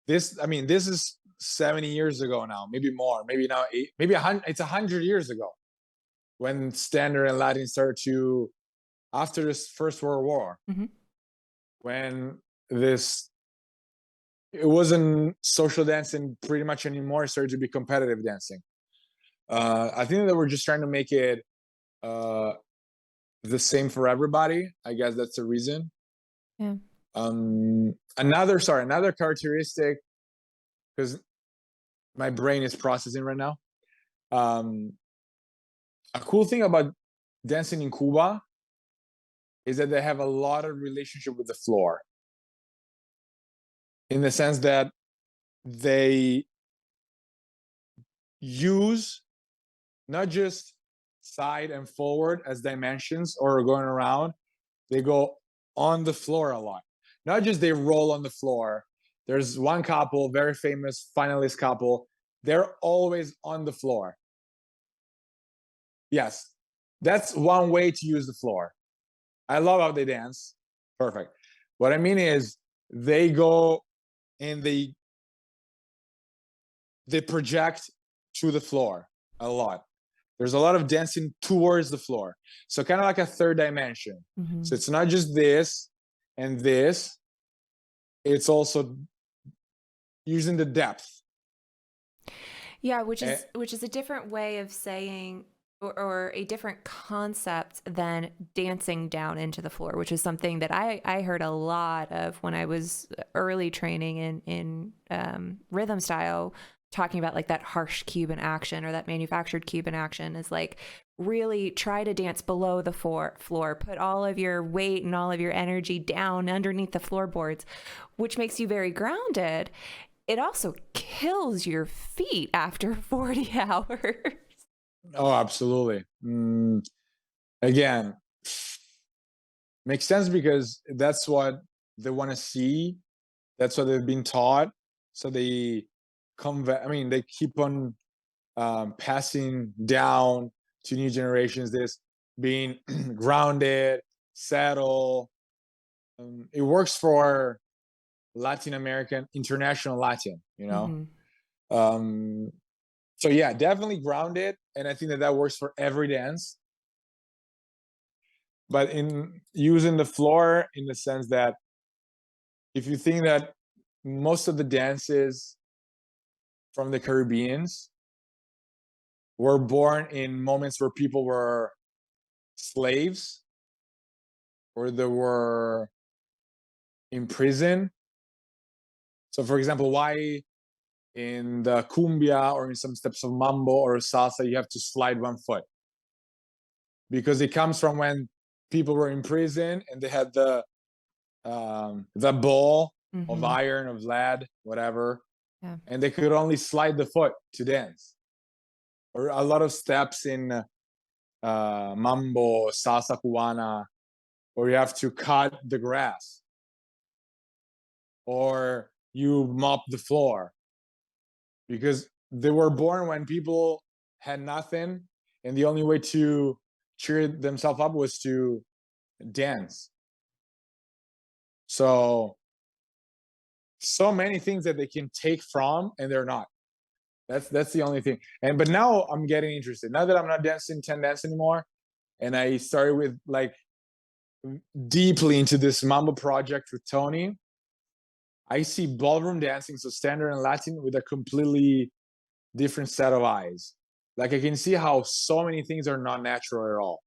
this is 70 years ago now, maybe more, maybe now maybe 100. It's 100 years ago when standard and Latin started to, after this First World War, when it wasn't social dancing pretty much anymore. It started to be competitive dancing. I think that we're just trying to make it the same for everybody. I guess that's the reason. Yeah. Another characteristic, because my brain is processing right now. A cool thing about dancing in Cuba is that they have a lot of relationship with the floor, in the sense that they use not just side and forward as dimensions or going around. They go on the floor a lot. Not just they roll on the floor. There's one couple, very famous finalist couple. They're always on the floor. Yes, that's one way to use the floor. I love how they dance. Perfect. What I mean is they go and they project to the floor a lot. There's a lot of dancing towards the floor. So kind of like a third dimension. So it's not just this and this. It's also using the depth. Yeah, which is a different way of saying, or a different concept than dancing down into the floor, which is something that I heard a lot of when I was early training in rhythm style, talking about like that harsh Cuban action or that manufactured Cuban action is like really try to dance below the floor, put all of your weight and all of your energy down underneath the floorboards, which makes you very grounded. It also kills your feet after 40 hours. Oh, absolutely. Again, makes sense because that's what they want to see. That's what they've been taught. So they they keep on passing down to new generations this being grounded, settled. It works for Latin American, international Latin, So yeah, definitely grounded, and I think that works for every dance. But in using the floor, in the sense that if you think that most of the dances from the Caribbeans were born in moments where people were slaves or they were in prison. So for example, why in the cumbia or in some steps of mambo or salsa you have to slide one foot? Because it comes from when people were in prison and they had the ball of iron, of lead, whatever, and they could only slide the foot to dance. Or a lot of steps in mambo, salsa cubana, where you have to cut the grass or you mop the floor, because they were born when people had nothing and the only way to cheer themselves up was to dance. So many things that they can take from and they're not. That's the only thing. But now I'm getting interested. Now that I'm not dancing 10 dance anymore, and I started with like deeply into this mambo project with Tony, I see ballroom dancing, so standard and Latin, with a completely different set of eyes. Like I can see how so many things are not natural at all.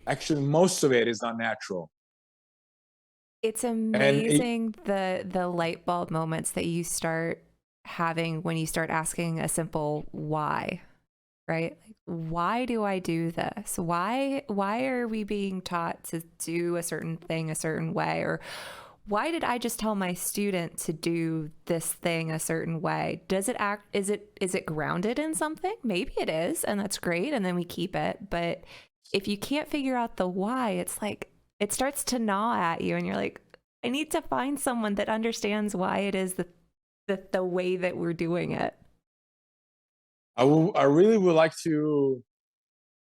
Actually, most of it is not natural. It's amazing the light bulb moments that you start having when you start asking a simple why, right? Like, why do I do this? Why are we being taught to do a certain thing a certain way? Or why did I just tell my student to do this thing a certain way? Is it grounded in something? Maybe it is, and that's great, and then we keep it. But if you can't figure out the why, it's like it starts to gnaw at you, and you're like, I need to find someone that understands why it is the way that we're doing it. I really would like to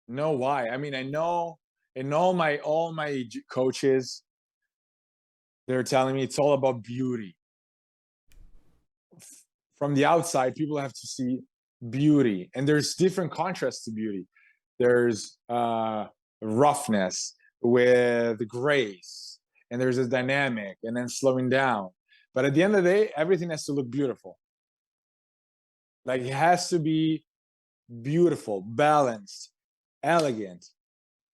know why. I mean, I know, and all my coaches, they're telling me it's all about beauty. From the outside, people have to see beauty, and there's different contrasts to beauty. There's roughness with grace, and there's a dynamic, and then slowing down. But at the end of the day, everything has to look beautiful. Like it has to be beautiful, balanced, elegant.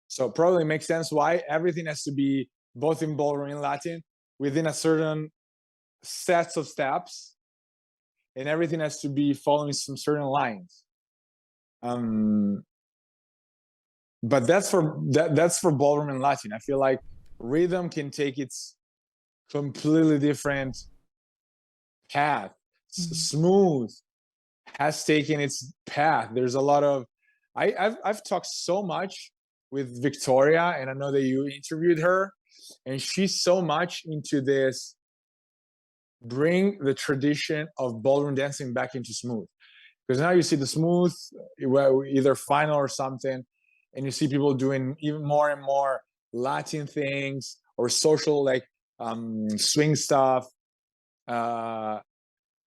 So probably makes sense why everything has to be both in ballroom and Latin within a certain sets of steps, and everything has to be following some certain lines. But that's for ballroom and Latin. I feel like rhythm can take its completely different path. Smooth has taken its path. There's a lot of I've talked so much with Victoria, and I know that you interviewed her, and she's so much into this bring the tradition of ballroom dancing back into smooth, because now you see the smooth either final or something, and you see people doing even more and more Latin things or social, like swing stuff, and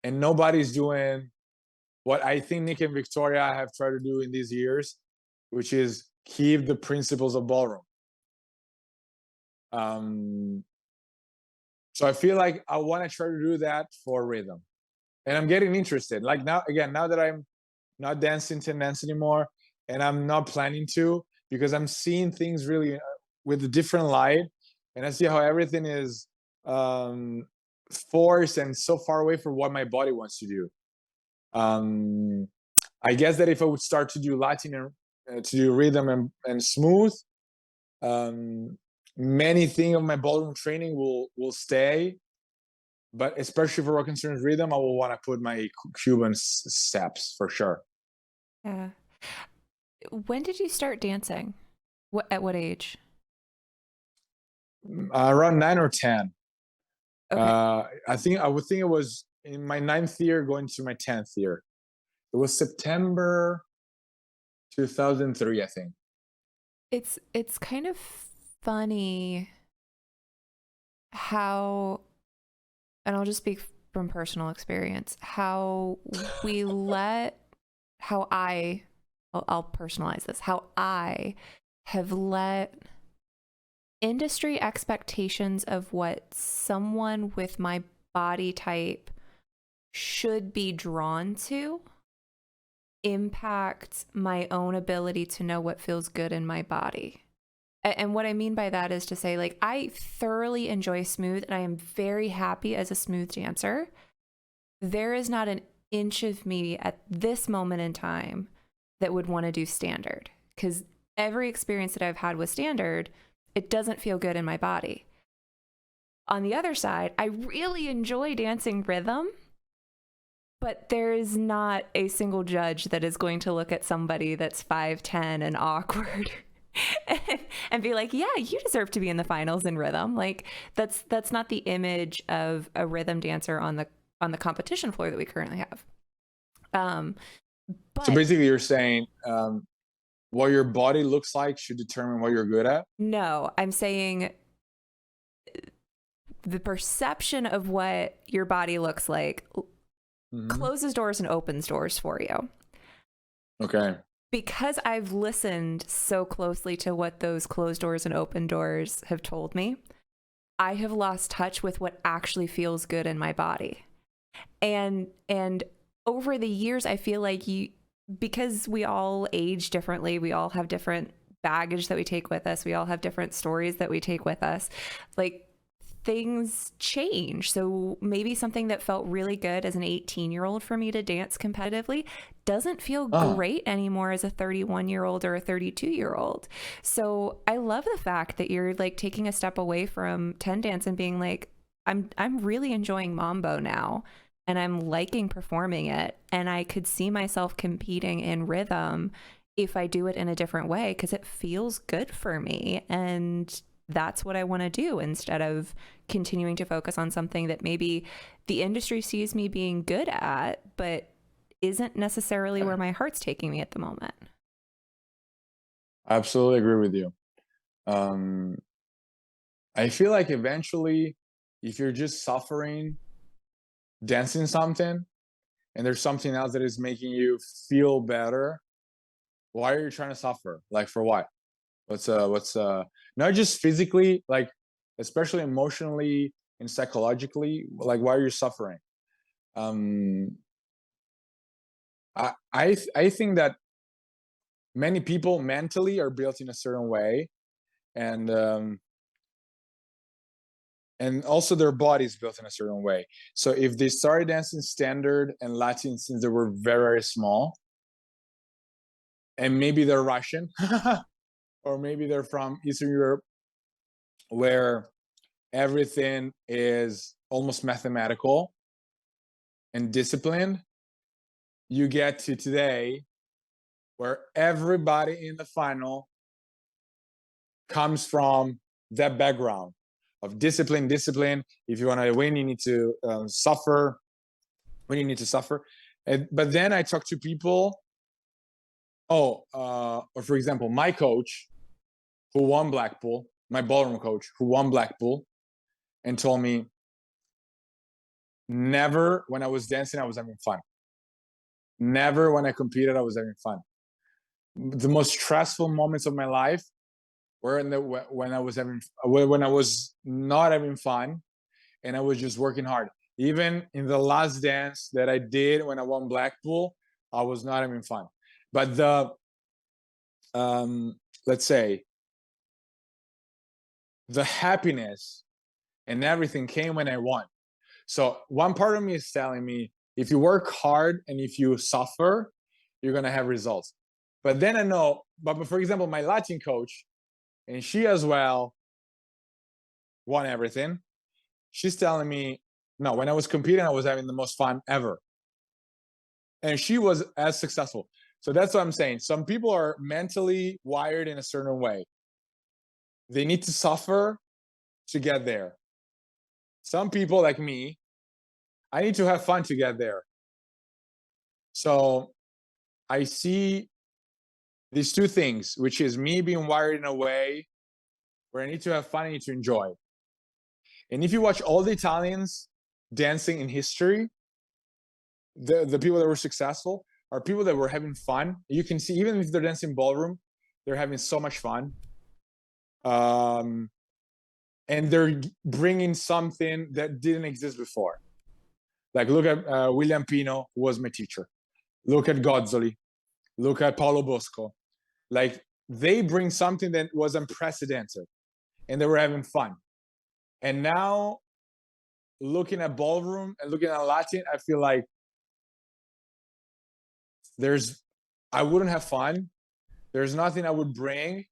nobody's doing what I think Nick and Victoria have tried to do in these years, which is keep the principles of ballroom. So I feel like I want to try to do that for rhythm, and I'm getting interested. Like now that I'm not dancing 10 dance anymore, and I'm not planning to, because I'm seeing things really with a different light, and I see how everything is forced and so far away from what my body wants to do. I guess that if I would start to do Latin and to do rhythm and smooth, many things of my ballroom training will stay, but especially for what concerns rhythm, I will want to put my Cuban steps for sure. Yeah. When did you start dancing? At what age? Around 9 or 10. Okay. I would think it was in my 9th year going to my 10th year. It was September 2003, I think. It's kind of funny how, and I'll just speak from personal experience, how I'll personalize this, how I have let industry expectations of what someone with my body type should be drawn to impact my own ability to know what feels good in my body. And what I mean by that is to say, like, I thoroughly enjoy smooth, and I am very happy as a smooth dancer. There is not an inch of me at this moment in time that would want to do standard, because every experience that I've had with standard, it doesn't feel good in my body. On the other side, I really enjoy dancing rhythm, but there is not a single judge that is going to look at somebody that's 5'10" and awkward and be like, yeah, you deserve to be in the finals in rhythm. Like that's not the image of a rhythm dancer on the competition floor that we currently have. But so basically you're saying what your body looks like should determine what you're good at? No, I'm saying the perception of what your body looks like closes doors and opens doors for you. Okay. Because I've listened so closely to what those closed doors and open doors have told me, I have lost touch with what actually feels good in my body. And over the years, I feel like because we all age differently, we all have different baggage that we take with us, we all have different stories that we take with us, like things change. So maybe something that felt really good as an 18-year-old for me to dance competitively doesn't feel great anymore as a 31-year-old or a 32-year-old. So I love the fact that you're like taking a step away from 10 dance and being like, I'm really enjoying Mambo now, and I'm liking performing it, and I could see myself competing in rhythm if I do it in a different way, because it feels good for me. And that's what I want to do, instead of continuing to focus on something that maybe the industry sees me being good at, but isn't necessarily where my heart's taking me at the moment. I absolutely agree with you. I feel like eventually, if you're just suffering dancing something and there's something else that is making you feel better, why are you trying to suffer? Like, for what? What's not just physically, like, especially emotionally and psychologically, like, why are you suffering? um I think that many people mentally are built in a certain way, and also their body's built in a certain way. So if they started dancing standard and Latin since they were very, very small, and maybe they're Russian or maybe they're from Eastern Europe, where everything is almost mathematical and disciplined, you get to today where everybody in the final comes from that background of discipline. If you want to win, you need to suffer. When you need to suffer. But then I talk to people. Or for example, my coach who won Blackpool, my ballroom coach who won Blackpool, and told me, never when I was dancing, I was having fun. Never when I competed, I was having fun. The most stressful moments of my life were when I was not having fun, and I was just working hard. Even in the last dance that I did when I won Blackpool, I was not having fun. But the let's say the happiness and everything came when I won. So one part of me is telling me, if you work hard and if you suffer, you're gonna have results. But then I know, but for example, my Latin coach, and she as well won everything. She's telling me, no, when I was competing, I was having the most fun ever. And she was as successful. So that's what I'm saying. Some people are mentally wired in a certain way. They need to suffer to get there. Some people like me, I need to have fun to get there. So I see these two things, which is me being wired in a way where I need to have fun, I need to enjoy. And if you watch all the Italians dancing in history, the people that were successful are people that were having fun. You can see, even if they're dancing ballroom, they're having so much fun. And they're bringing something that didn't exist before. Like, look at William Pino, who was my teacher. Look at Gozzoli. Look at Paolo Bosco. Like, they bring something that was unprecedented, and they were having fun. And now, looking at ballroom and looking at Latin, I feel like I wouldn't have fun. There's nothing I would bring.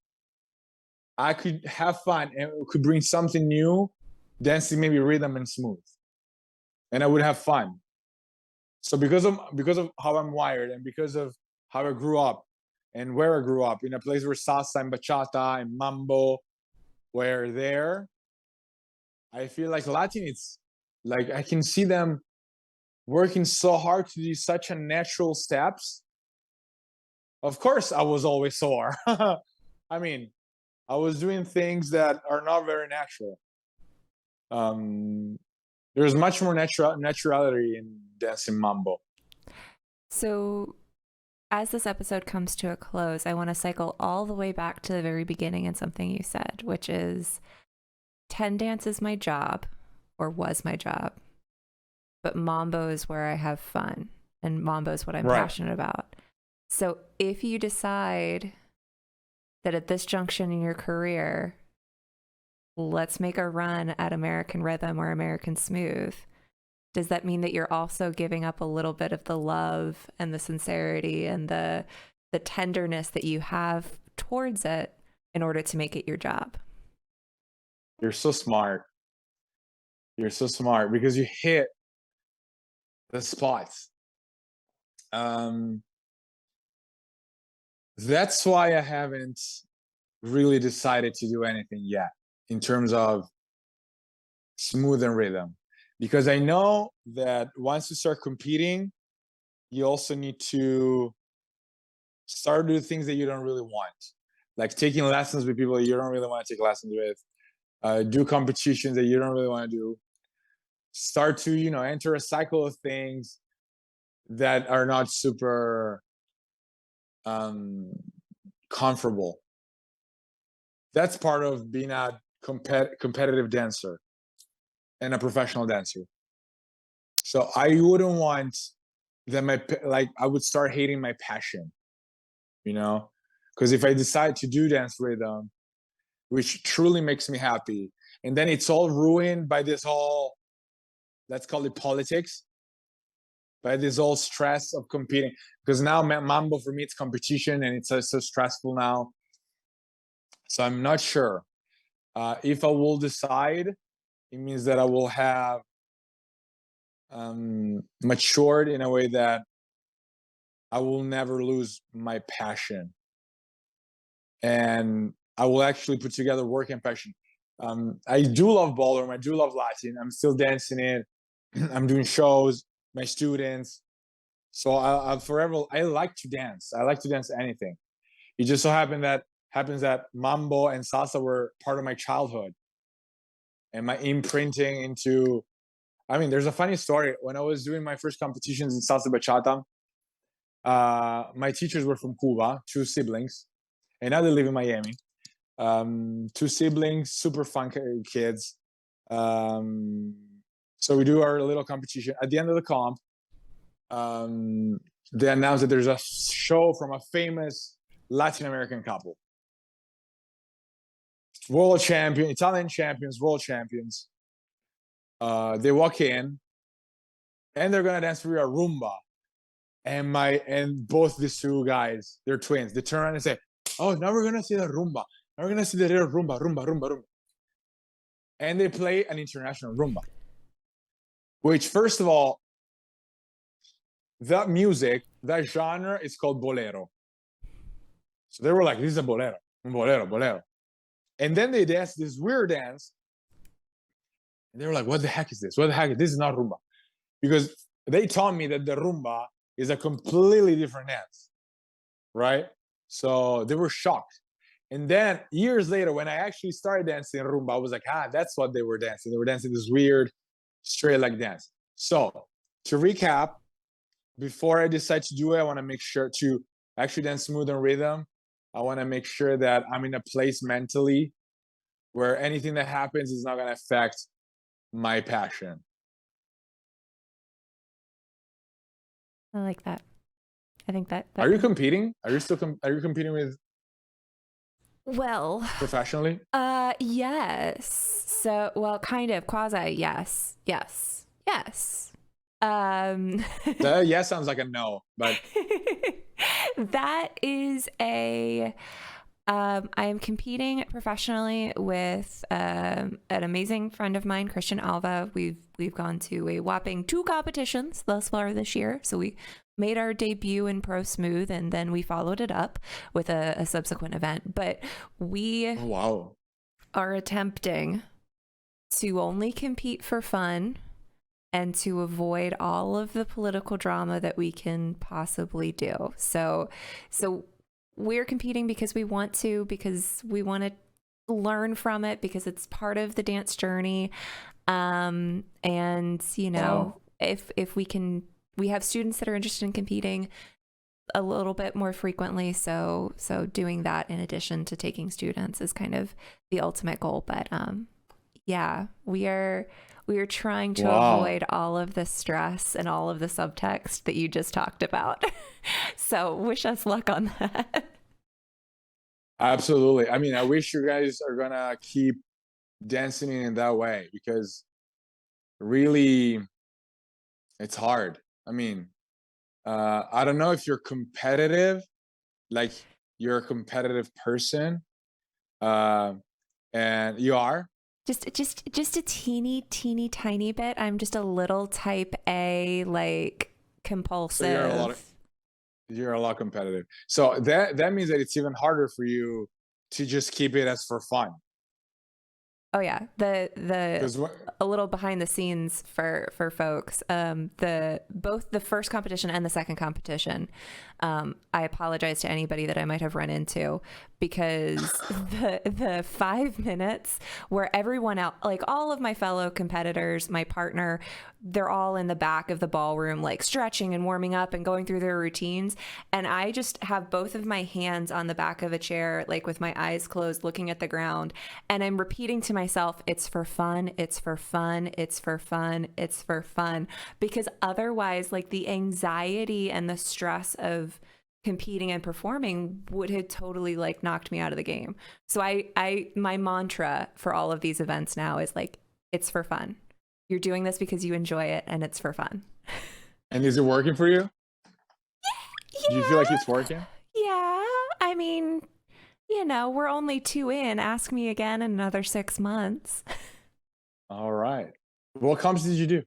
I could have fun and could bring something new, dancing maybe rhythm and smooth, and I would have fun. So because of how I'm wired, and because of how I grew up and where I grew up, in a place where salsa and bachata and mambo were there, I feel like Latin, it's like I can see them working so hard to do such a natural steps. Of course, I was always sore. I mean, I was doing things that are not very natural. There's much more naturality in dancing mambo. So, as this episode comes to a close, I want to cycle all the way back to the very beginning and something you said, which is 10 dance is my job, or was my job, but mambo is where I have fun, and mambo is what I'm passionate about. So if you decide that at this junction in your career, let's make a run at American rhythm or American smooth, does that mean that you're also giving up a little bit of the love and the sincerity and the tenderness that you have towards it in order to make it your job? You're so smart. You're so smart, because you hit the spots. That's why I haven't really decided to do anything yet in terms of smooth and rhythm, because I know that once you start competing, you also need to start doing things that you don't really want, like taking lessons with people you don't really want to take lessons with, do competitions that you don't really want to do, start to enter a cycle of things that are not super um comfortable. That's part of being a competitive dancer and a professional dancer. So I wouldn't want that like I would start hating my passion, you know? Because if I decide to do dance rhythm, which truly makes me happy, and then it's all ruined by this whole, let's call it politics, by this whole stress of competing. Because now mambo for me, it's competition, and it's so stressful now. So I'm not sure. If I will decide, it means that I will have matured in a way that I will never lose my passion, and I will actually put together work and passion. I do love ballroom. I do love Latin. I'm still dancing it. I'm doing shows, my students. So I forever. I like to dance. I like to dance anything. It just so happens that mambo and salsa were part of my childhood and my imprinting into. I mean, there's a funny story. When I was doing my first competitions in salsa bachata, my teachers were from Cuba, two siblings, and now they live in Miami. Two siblings, super fun kids. So we do our little competition. At the end of the comp, they announced that there's a show from a famous Latin American couple, world champion, Italian champions, world champions. They walk in, and they're gonna dance for a rumba. And both these two guys, they're twins. They turn around and say, "Oh, now we're gonna see the rumba. Now we're gonna see the real rumba, rumba, rumba, rumba." And they play an international rumba, which, first of all, that music, that genre is called bolero. So they were like, "This is a bolero, bolero, bolero." And then they danced this weird dance, and they were like, "What the heck is this? What the heck? This is not rumba," because they taught me that the rumba is a completely different dance, right? So they were shocked. And then years later, when I actually started dancing rumba, I was like, that's what they were dancing. They were dancing this weird straight leg dance. So to recap, before I decide to do it, I want to make sure to actually dance smooth and rhythm. I want to make sure that I'm in a place mentally where anything that happens is not going to affect my passion. I like that. I think that Are you competing? Are you still are you competing with well professionally? Yes. So kind of quasi yes. The yes sounds like a no, but that is a I am competing professionally with an amazing friend of mine, Christian Alva. We've gone to a whopping 2 competitions thus far this year. So we made our debut in Pro Smooth, and then we followed it up with a subsequent event. But we are attempting to only compete for fun and to avoid all of the political drama that we can possibly do. So we're competing because we want to learn from it, because it's part of the dance journey. And if we have students that are interested in competing a little bit more frequently. So doing that in addition to taking students is kind of the ultimate goal. But we are trying to avoid all of the stress and all of the subtext that you just talked about. So wish us luck on that. Absolutely. I mean, I wish you guys are gonna keep dancing in that way, because really it's hard. I mean, I don't know if you're competitive, like you're a competitive person, and you are. Just a teeny tiny bit. I'm just a little type A, like compulsive. So you're a lot of, You're a lot competitive. So that means that it's even harder for you to just keep it as for fun. Oh yeah, the 'Cause a little behind the scenes for folks. Both the first competition and the second competition, I apologize to anybody that I might have run into, because the 5 minutes where everyone out, like all of my fellow competitors, my partner, they're all in the back of the ballroom, like stretching and warming up and going through their routines, and I just have both of my hands on the back of a chair, like with my eyes closed, looking at the ground, and I'm repeating to myself, it's for fun, it's for fun, it's for fun, it's for fun, because otherwise, like, the anxiety and the stress of competing and performing would have totally like knocked me out of the game. So my mantra for all of these events now is like, it's for fun. You're doing this because you enjoy it, and it's for fun. And is it working for you? Yeah. Do you feel like it's working? Yeah. I mean, we're only 2 in. Ask me again in another 6 months. All right. What comps did you do?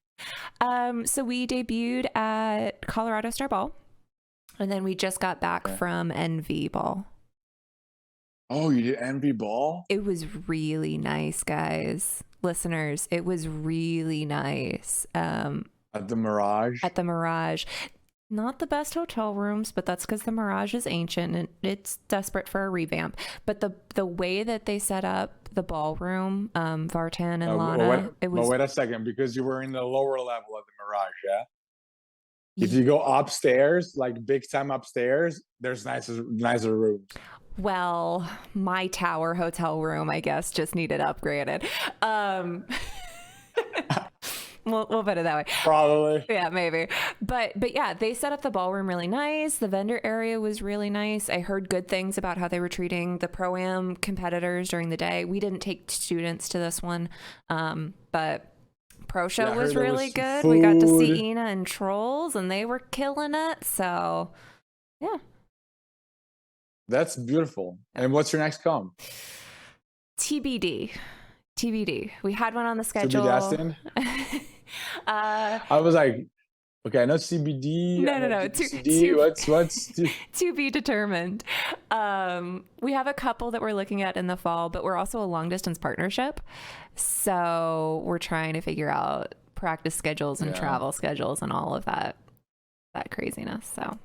So we debuted at Colorado Star Ball, and then we just got back from NV Ball. Oh, you did NV Ball? It was really nice, guys. Listeners, it was really nice. At the Mirage? At the Mirage. Not the best hotel rooms, but that's because the Mirage is ancient and it's desperate for a revamp. But the way that they set up the ballroom, Vartan and Lana, it was... But wait a second, because you were in the lower level of the Mirage, yeah? If you go upstairs, like big time upstairs, there's nicer rooms. Well, my tower hotel room, I guess, just needed upgraded. We'll put it that way. Probably. Yeah, maybe. But yeah, they set up the ballroom really nice. The vendor area was really nice. I heard good things about how they were treating the Pro-Am competitors during the day. We didn't take students to this one, but Pro Show was really good. Food. We got to see Ina and Trolls, and they were killing it. So, yeah. That's beautiful. And what's your next comp? TBD. We had one on the schedule. To be destined? I was like, okay, I know CBD. No. What's to be determined. We have a couple that we're looking at in the fall, but we're also a long distance partnership. So we're trying to figure out practice schedules and travel schedules and all of that craziness. So.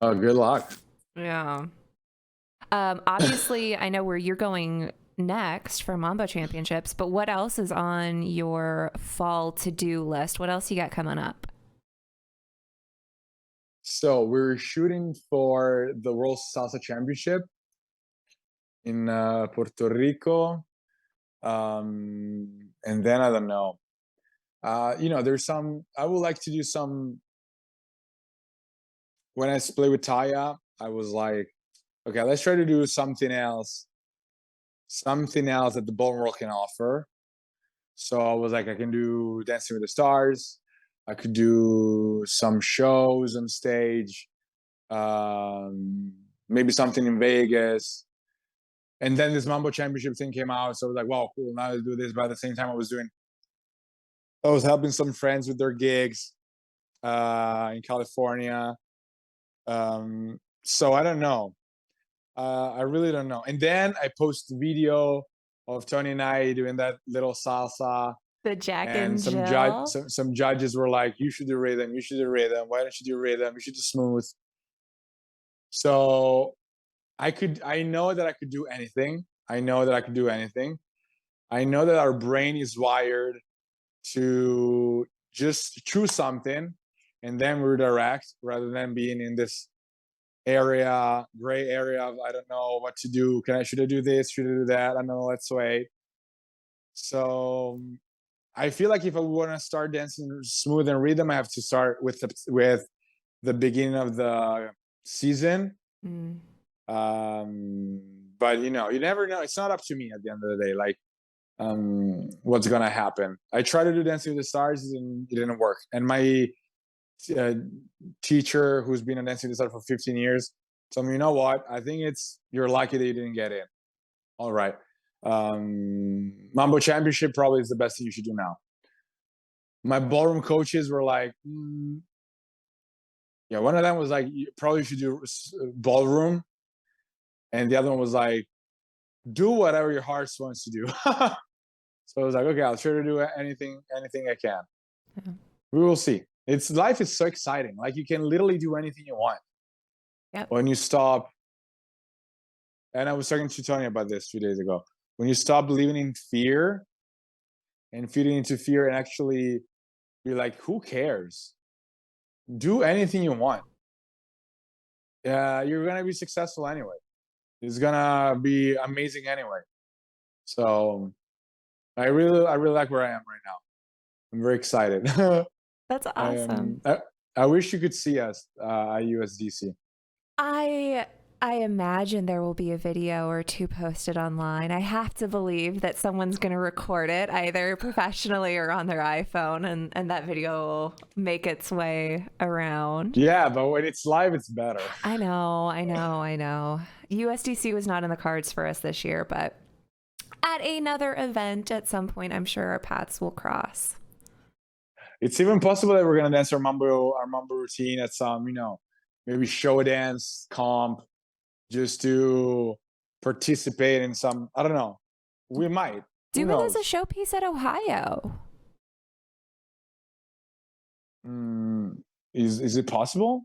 Oh, good luck. Yeah. Obviously, I know where you're going next for Mambo Championships, but what else is on your fall to-do list? What else you got coming up? So we're shooting for the World Salsa Championship in Puerto Rico. And then I don't know. There's some, I would like to do some, when I play with Taya, I was like, okay, let's try to do something else that the ballroom world can offer. So I was like, I can do Dancing with the Stars. I could do some shows on stage, maybe something in Vegas. And then this Mambo Championship thing came out. So I was like, wow, cool, now let's do this. But at the same time, I was helping some friends with their gigs in California. So I don't know. I really don't know. And then I post a video of Tony and I doing that little salsa. The Jack and some Jill. Some judges were like, you should do rhythm. You should do rhythm. Why don't you do rhythm? You should do smooth. So I know that I could do anything. I know that our brain is wired to just choose something and then redirect rather than being in this gray area of I don't know what to do. Should I do this? Should I do that? I don't know. Let's wait. So I feel like if I want to start dancing smooth and rhythm, I have to start with the beginning of the season. But you never know. It's not up to me at the end of the day. Like, what's gonna happen? I tried to do Dancing with the Stars and it didn't work. And my teacher, who's been a Dancing with the Stars for 15 years, told me, you know what? I think you're lucky that you didn't get in. All right. Mambo Championship probably is the best thing you should do now. My ballroom coaches were like, Yeah, one of them was like, you probably should do ballroom, and the other one was like, do whatever your heart wants to do. So I was like, okay, I'll try to do anything I can. Yeah. We will see. It's life is so exciting. Like you can literally do anything you want Yep. when you stop. And I was talking to Tony about this 2 days ago. When you stop living in fear and feeding into fear and actually be like, who cares? Do anything you want. You're gonna be successful anyway. It's gonna be amazing anyway. So I really like where I am right now. I'm very excited. That's I awesome. am. I wish you could see us at USDC. I I imagine there will be a video or two posted online. I have to believe that someone's going to record it either professionally or on their iPhone, and that video will make its way around. Yeah, but when it's live, it's better. I know. USDC was not in the cards for us this year, but at another event at some point, I'm sure our paths will cross. It's even possible that we're gonna dance our mambo routine at some, maybe show dance comp, just to participate in some. I don't know. We might. Who Do it as a knows? showpiece at Ohio. Mm, is it possible?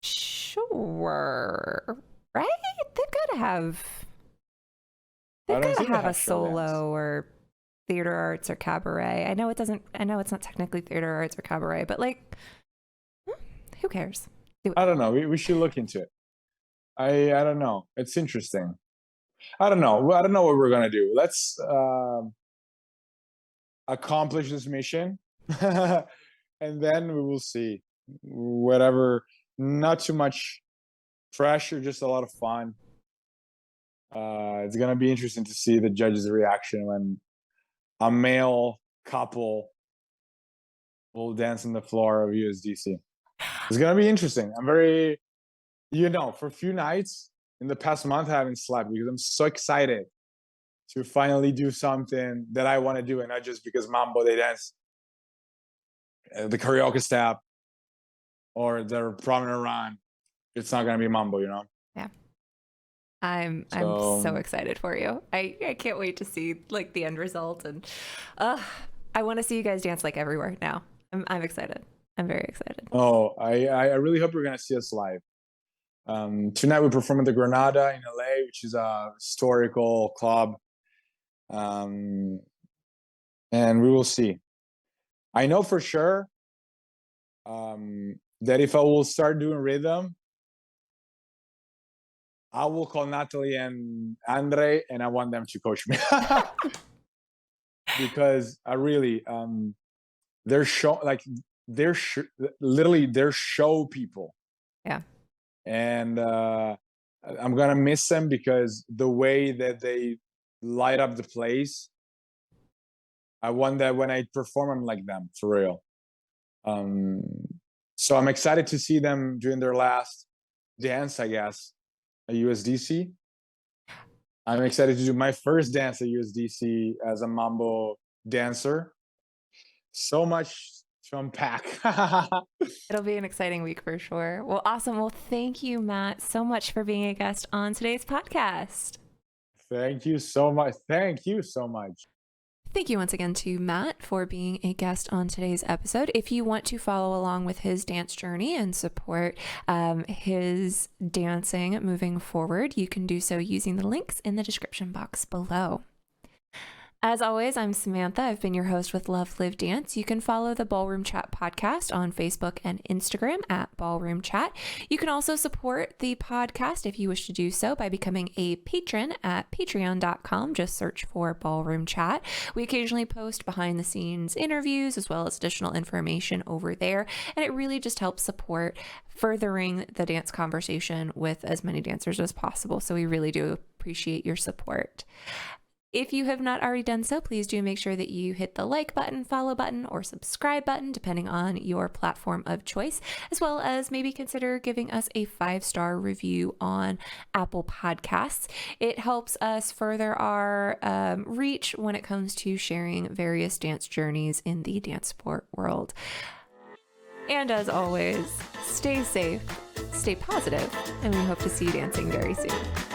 Sure. Right? They've got to have I they've don't got to think they have a have show dance. solo or theater arts or cabaret. I know it's not technically theater arts or cabaret, but like who cares? Do it. I don't know. We should look into it. I don't know. It's interesting. I don't know. I don't know what we're gonna do. Let's accomplish this mission, and then we will see. Whatever. Not too much pressure, just a lot of fun. It's gonna be interesting to see the judges' reaction when a male couple will dance on the floor of USDC. It's gonna be interesting. I'm very, for a few nights in the past month, I haven't slept because I'm so excited to finally do something that I want to do, and not just because Mambo they dance the karaoke step or their prominent run. It's not gonna be Mambo. Yeah. I'm so So excited for you. I can't wait to see like the end result, and uh I want to see you guys dance like everywhere now. I'm excited. I'm very excited. I really hope you're gonna see us live. Tonight we perform at the Granada in LA, which is a historical club, um, and we will see. I know for sure that if I will start doing rhythm, I will call Natalie and Andre, and I want them to coach me because I really they're show like they're literally they're show people, Yeah. and I'm gonna miss them because the way that they light up the place. I want that when I perform, I'm like them for real. Um, so I'm excited to see them doing their last dance, I guess, at USDC. I'm excited to do my first dance at USDC as a mambo dancer. So much to unpack. It'll be an exciting week for sure. Well, awesome. Well, thank you, Matt, so much for being a guest on today's podcast. Thank you so much. Thank you so much. Thank you once again to Matt for being a guest on today's episode. If you want to follow along with his dance journey and support his dancing moving forward, you can do so using the links in the description box below. As always, I'm Samantha. I've been your host with Love.Live.Dance. You can follow the Ballroom Chat podcast on Facebook and Instagram at Ballroom Chat. You can also support the podcast if you wish to do so by becoming a patron at patreon.com. Just search for Ballroom Chat. We occasionally post behind the scenes interviews as well as additional information over there, and it really just helps support furthering the dance conversation with as many dancers as possible. So we really do appreciate your support. If you have not already done so, please do make sure that you hit the like button, follow button, or subscribe button, depending on your platform of choice, as well as maybe consider giving us a 5-star review on Apple Podcasts. It helps us further our reach when it comes to sharing various dance journeys in the dance sport world. And as always, stay safe, stay positive, and we hope to see you dancing very soon.